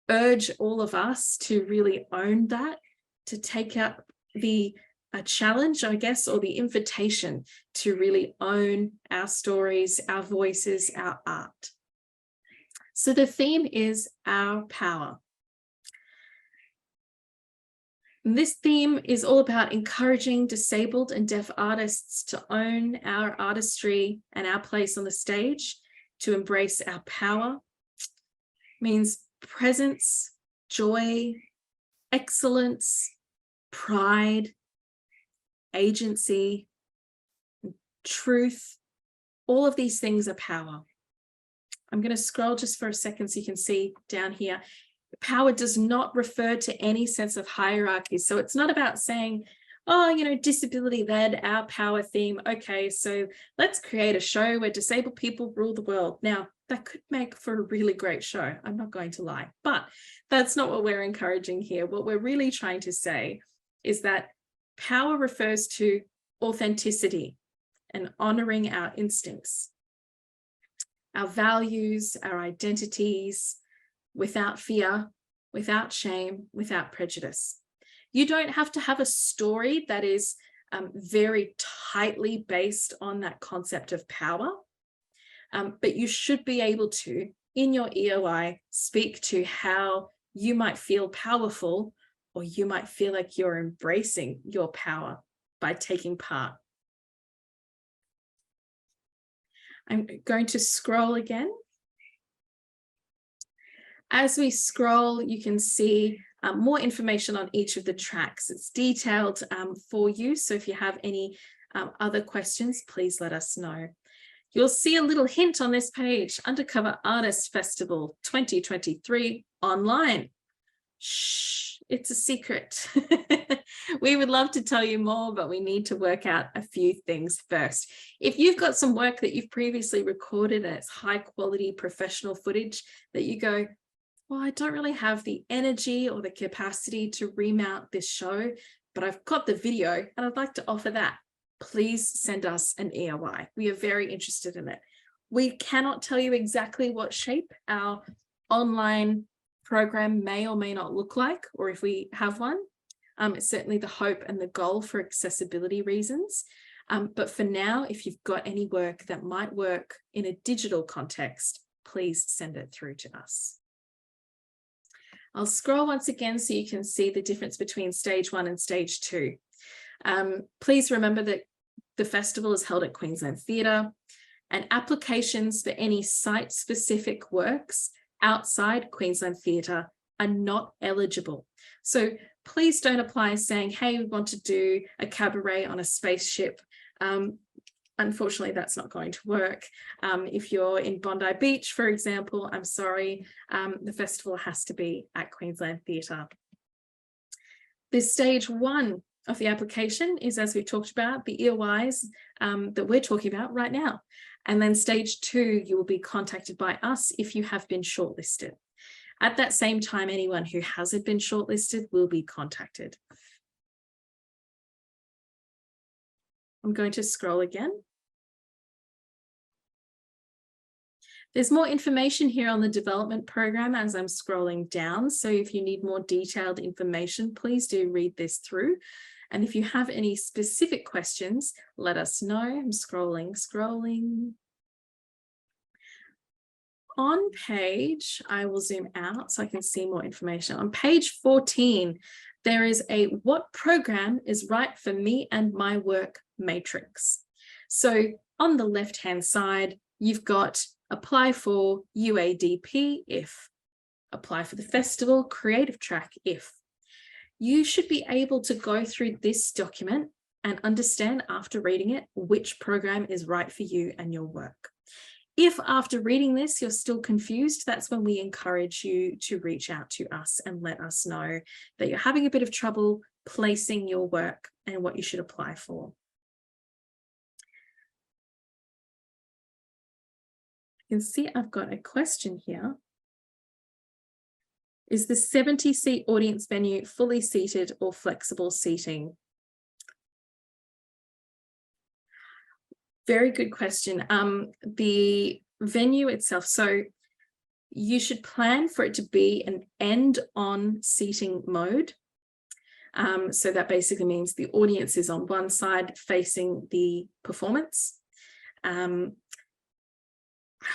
urge all of us to really own that, to take up the challenge, I guess, or the invitation to really own our stories, our voices, our art. So the theme is our power. And this theme is all about encouraging disabled and deaf artists to own our artistry and our place on the stage, to embrace our power. It means presence, joy, excellence, pride, agency, truth. All of these things are power. I'm going to scroll just for a second so you can see down here. Power does not refer to any sense of hierarchy. So it's not about saying, oh, you know, disability led, our power theme. Okay, so let's create a show where disabled people rule the world. Now, that could make for a really great show. I'm not going to lie, but that's not what we're encouraging here. What we're really trying to say is that power refers to authenticity and honoring our instincts, our values, our identities, without fear, without shame, without prejudice. You don't have to have a story that is very tightly based on that concept of power, but you should be able to, in your EOI, speak to how you might feel powerful, or you might feel like you're embracing your power by taking part. I'm going to scroll again. As we scroll, you can see more information on each of the tracks. It's detailed for you. So if you have any other questions, please let us know. You'll see a little hint on this page, Undercover Artist Festival 2023 online. Shh, it's a secret. We would love to tell you more, but we need to work out a few things first. If you've got some work that you've previously recorded and it's high quality professional footage that you go, well, I don't really have the energy or the capacity to remount this show, but I've got the video and I'd like to offer that, please send us an EOI. We are very interested in it. We cannot tell you exactly what shape our online program may or may not look like, or if we have one. It's certainly the hope and the goal for accessibility reasons. But for now, if you've got any work that might work in a digital context, please send it through to us. I'll scroll once again so you can see the difference between stage 1 and stage 2. Please remember that the festival is held at Queensland Theatre, and applications for any site-specific works outside Queensland Theatre are not eligible. So please don't apply saying, hey, we want to do a cabaret on a spaceship. Unfortunately, that's not going to work. If you're in Bondi Beach, for example, I'm sorry, the festival has to be at Queensland Theatre. This stage 1 of the application is, as we've talked about, the EOIs that we're talking about right now. And then stage 2, you will be contacted by us if you have been shortlisted. At that same time, anyone who hasn't been shortlisted will be contacted. I'm going to scroll again. There's more information here on the development program as I'm scrolling down. So if you need more detailed information, please do read this through. And if you have any specific questions, let us know. I'm scrolling. On page, I will zoom out so I can see more information. On page 14, there is a what program is right for me and my work matrix. So on the left-hand side, you've got apply for UADP if, apply for the festival, creative track if. You should be able to go through this document and understand after reading it which program is right for you and your work. If after reading this, you're still confused, that's when we encourage you to reach out to us and let us know that you're having a bit of trouble placing your work and what you should apply for. You can see I've got a question here. Is the 70-seat audience venue fully seated or flexible seating? Very good question. The venue itself, so you should plan for it to be an end-on seating mode. So that basically means the audience is on one side facing the performance. I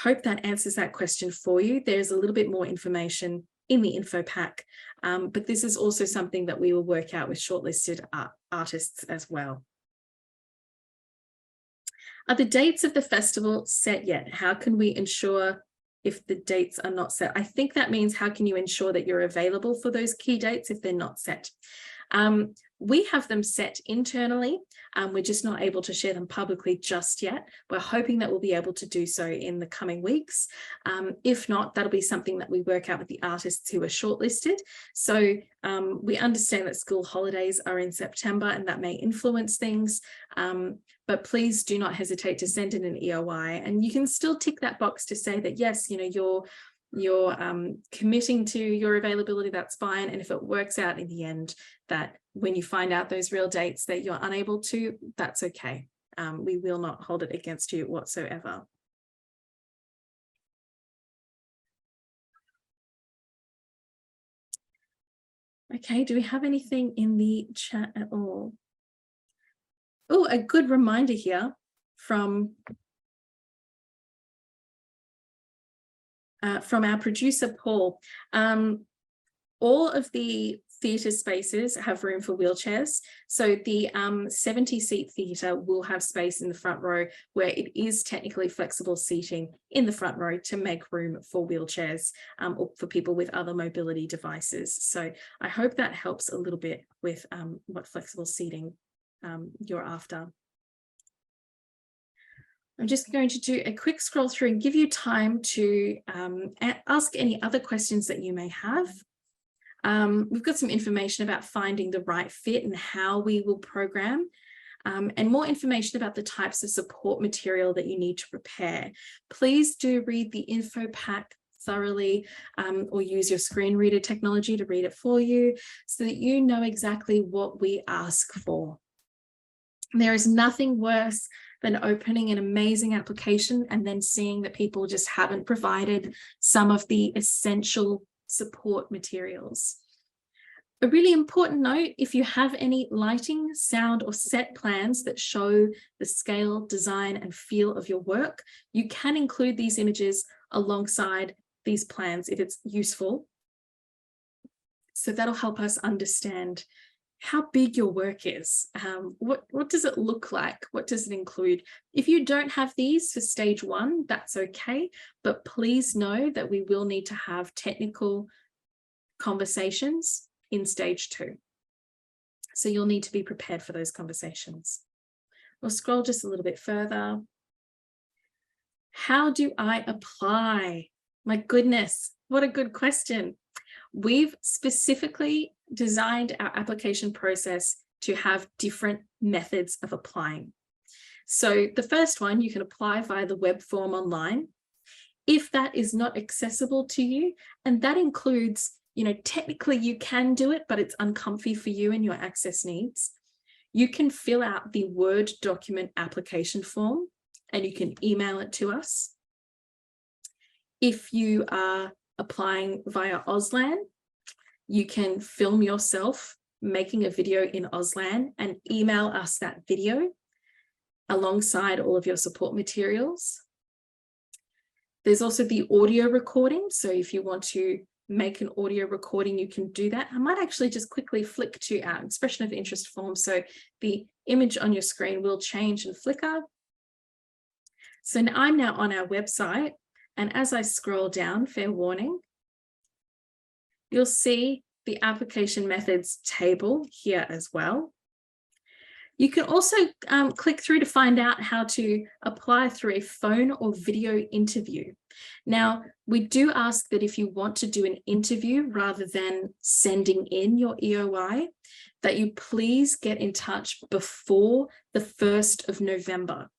hope that answers that question for you. There's a little bit more information in the info pack, but this is also something that we will work out with shortlisted artists as well. Are the dates of the festival set yet? How can we ensure if the dates are not set? I think that means how can you ensure that you're available for those key dates if they're not set? We have them set internally. We're just not able to share them publicly just yet. We're hoping that we'll be able to do so in the coming weeks. If not, that'll be something that we work out with the artists who are shortlisted. So we understand that school holidays are in September and that may influence things. But please do not hesitate to send in an EOI, and you can still tick that box to say that, yes, you know, you're committing to your availability, that's fine. And if it works out in the end that when you find out those real dates that you're unable to, that's okay. We will not hold it against you whatsoever. Okay, do we have anything in the chat at all? Oh, a good reminder here from our producer, Paul. All of the theatre spaces have room for wheelchairs. So the 70-seat theatre will have space in the front row where it is technically flexible seating in the front row to make room for wheelchairs or for people with other mobility devices. So I hope that helps a little bit with what flexible seating you're after. I'm just going to do a quick scroll through and give you time to ask any other questions that you may have. We've got some information about finding the right fit and how we will program, and more information about the types of support material that you need to prepare. Please do read the info pack thoroughly, or use your screen reader technology to read it for you so that you know exactly what we ask for. There is nothing worse than opening an amazing application and then seeing that people just haven't provided some of the essential support materials. A really important note, if you have any lighting, sound, or set plans that show the scale, design, and feel of your work, you can include these images alongside these plans if it's useful. So that'll help us understand how big your work is. What does it look like? What does it include? If you don't have these for stage 1, that's okay, but please know that we will need to have technical conversations in stage 2. So you'll need to be prepared for those conversations. We'll scroll just a little bit further. How do I apply? My goodness, what a good question. We've specifically designed our application process to have different methods of applying. So the first one, you can apply via the web form online. If that is not accessible to you, and that includes, you know, technically you can do it, but it's uncomfy for you and your access needs, you can fill out the Word document application form and you can email it to us. If you are applying via Auslan, you can film yourself making a video in Auslan and email us that video alongside all of your support materials. There's also the audio recording. So if you want to make an audio recording, you can do that. I might actually just quickly flick to our expression of interest form. So the image on your screen will change and flicker. So now I'm now on our website. And as I scroll down, fair warning, you'll see the application methods table here as well. You can also click through to find out how to apply through a phone or video interview. Now, we do ask that if you want to do an interview rather than sending in your EOI, that you please get in touch before the 1st of November.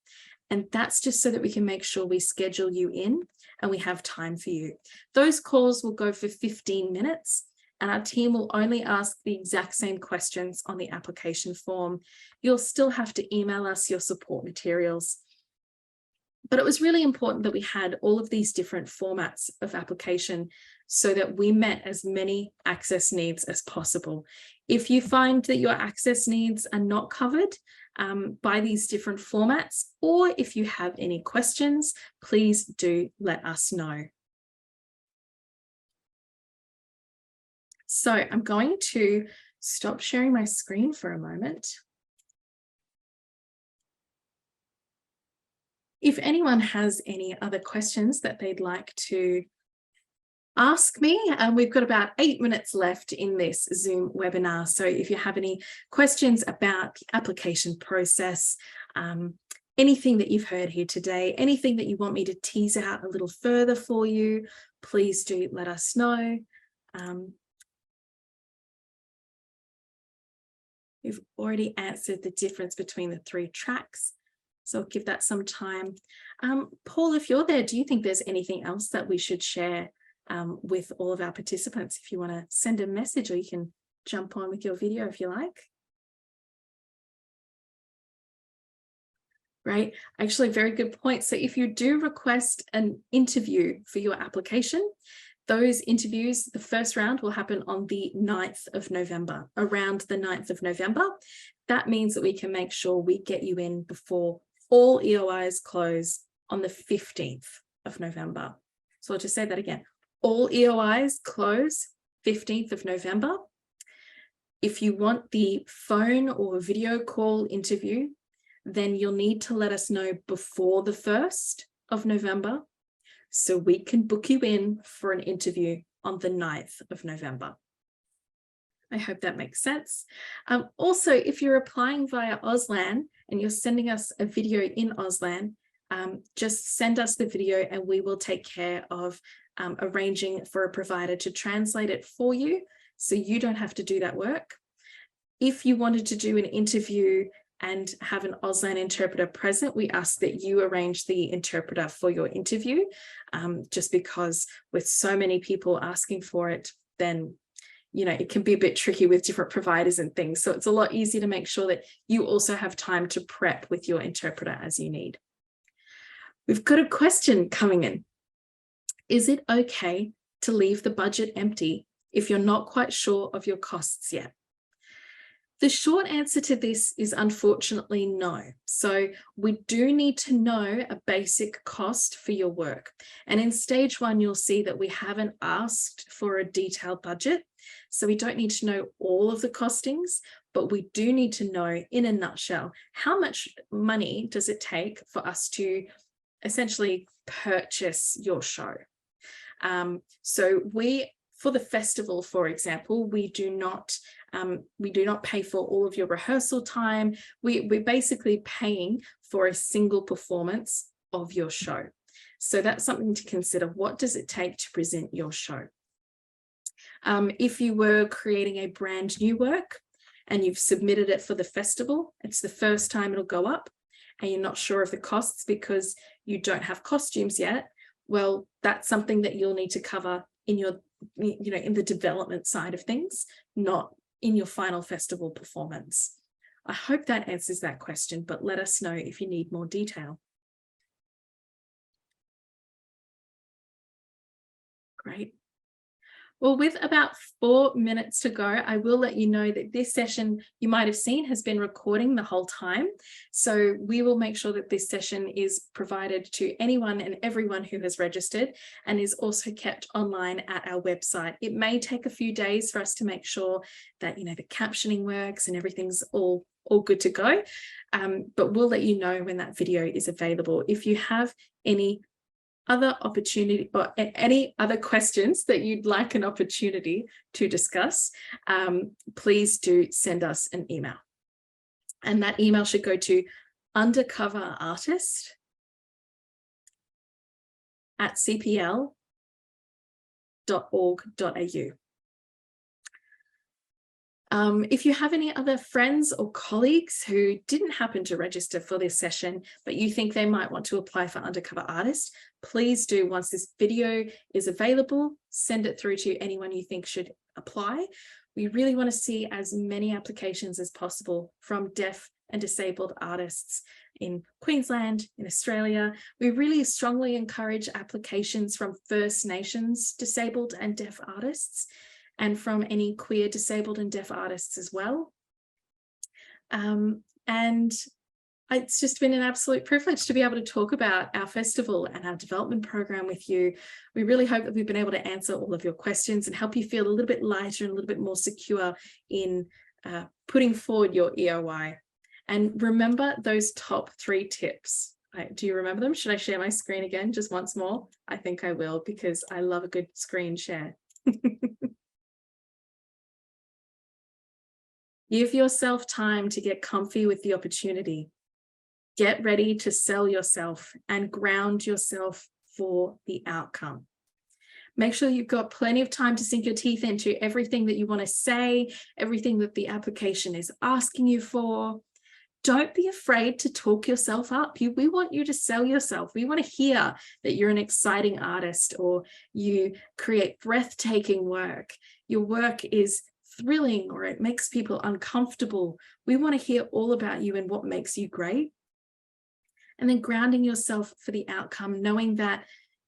And that's just so that we can make sure we schedule you in and we have time for you. Those calls will go for 15 minutes. And our team will only ask the exact same questions on the application form. You'll still have to email us your support materials. But it was really important that we had all of these different formats of application so that we met as many access needs as possible. If you find that your access needs are not covered by these different formats, or if you have any questions, please do let us know. So I'm going to stop sharing my screen for a moment. If anyone has any other questions that they'd like to ask me. We've got about 8 minutes left in this Zoom webinar. So if you have any questions about the application process, anything that you've heard here today, anything that you want me to tease out a little further for you, please do let us know. We've already answered the difference between the 3 tracks, so I'll give that some time. Paul, if you're there, do you think there's anything else that we should share with all of our participants? If you want to send a message, or you can jump on with your video if you like. Right, actually, very good point. So if you do request an interview for your application, those interviews, the first round will happen on the 9th of November, around the 9th of November. That means that we can make sure we get you in before all EOIs close on the 15th of November. So I'll just say that again. All EOIs close 15th of November. If you want the phone or video call interview, then you'll need to let us know before the 1st of November, so we can book you in for an interview on the 9th of November. I hope that makes sense. Also, if you're applying via Auslan and you're sending us a video in Auslan, just send us the video and we will take care of arranging for a provider to translate it for you, so you don't have to do that work. If you wanted to do an interview and have an Auslan interpreter present, we ask that you arrange the interpreter for your interview, just because with so many people asking for it, then it can be a bit tricky with different providers and things. So it's a lot easier to make sure that you also have time to prep with your interpreter as you need. We've got a question coming in. Is it okay to leave the budget empty if you're not quite sure of your costs yet? The short answer to this is unfortunately no. So we do need to know a basic cost for your work. And in stage 1, you'll see that we haven't asked for a detailed budget. So we don't need to know all of the costings, but we do need to know in a nutshell, how much money does it take for us to essentially purchase your show? So for the festival, for example, we do not pay for all of your rehearsal time. We're basically paying for a single performance of your show. So that's something to consider. What does it take to present your show? If you were creating a brand new work and you've submitted it for the festival, it's the first time it'll go up and you're not sure of the costs because you don't have costumes yet, well, that's something that you'll need to cover in your in the development side of things, not in your final festival performance. I hope that answers that question, but let us know if you need more detail. Great. Well, with about 4 minutes to go, I will let you know that this session you might have seen has been recording the whole time. So we will make sure that this session is provided to anyone and everyone who has registered and is also kept online at our website. It may take a few days for us to make sure that, the captioning works and everything's all good to go. But we'll let you know when that video is available. If you have any other opportunity or any other questions that you'd like an opportunity to discuss, please do send us an email. And that email should go to undercoverartist@cpl.org.au. If you have any other friends or colleagues who didn't happen to register for this session, but you think they might want to apply for Undercover Artist, please do, once this video is available, send it through to anyone you think should apply. We really want to see as many applications as possible from deaf and disabled artists in Queensland, in Australia. We really strongly encourage applications from First Nations disabled and deaf artists, and from any queer, disabled and deaf artists as well. And it's just been an absolute privilege to be able to talk about our festival and our development program with you. We really hope that we've been able to answer all of your questions and help you feel a little bit lighter and a little bit more secure in putting forward your EOI. And remember those top 3 tips. Do you remember them? Should I share my screen again just once more? I think I will, because I love a good screen share. Give yourself time to get comfy with the opportunity. Get ready to sell yourself and ground yourself for the outcome. Make sure you've got plenty of time to sink your teeth into everything that you want to say, everything that the application is asking you for. Don't be afraid to talk yourself up. We want you to sell yourself. We want to hear that you're an exciting artist, or you create breathtaking work. Your work is thrilling, or it makes people uncomfortable. We want to hear all about you and what makes you great. And then grounding yourself for the outcome, knowing that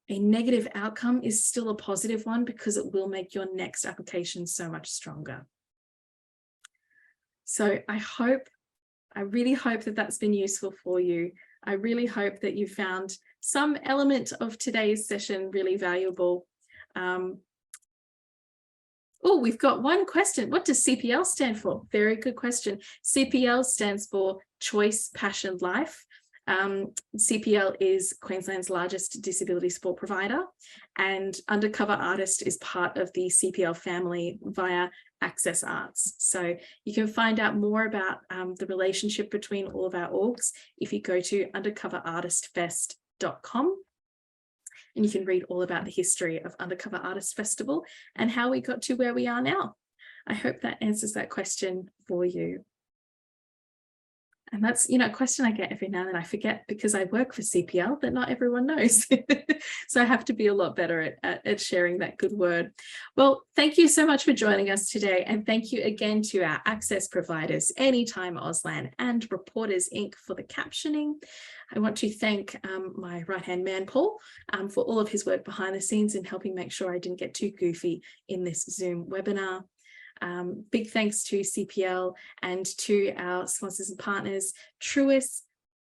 a negative outcome is still a positive one, because it will make your next application so much stronger. So I really hope that that's been useful for you. I really hope that you found some element of today's session really valuable. Oh, we've got one question. What does CPL stand for? Very good question. CPL stands for Choice, Passion, Life. CPL is Queensland's largest disability support provider, and Undercover Artist is part of the CPL family via Access Arts. So you can find out more about the relationship between all of our orgs if you go to undercoverartistfest.com, and you can read all about the history of Undercover Artist Festival and how we got to where we are now. I hope that answers that question for you. And that's, a question I get every now and then. I forget, because I work for CPL, that not everyone knows. So I have to be a lot better at sharing that good word. Well, thank you so much for joining us today. And thank you again to our access providers, Anytime Auslan and Reporters Inc. for the captioning. I want to thank my right-hand man, Paul, for all of his work behind the scenes and helping make sure I didn't get too goofy in this Zoom webinar. Big thanks to CPL and to our sponsors and partners, Truist,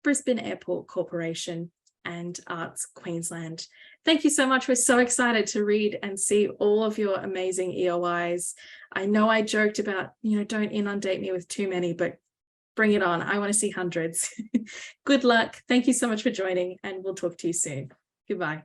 Brisbane Airport Corporation, and Arts Queensland. Thank you so much. We're so excited to read and see all of your amazing EOIs. I know I joked about, don't inundate me with too many, but bring it on. I want to see hundreds. Good luck. Thank you so much for joining, and we'll talk to you soon. Goodbye.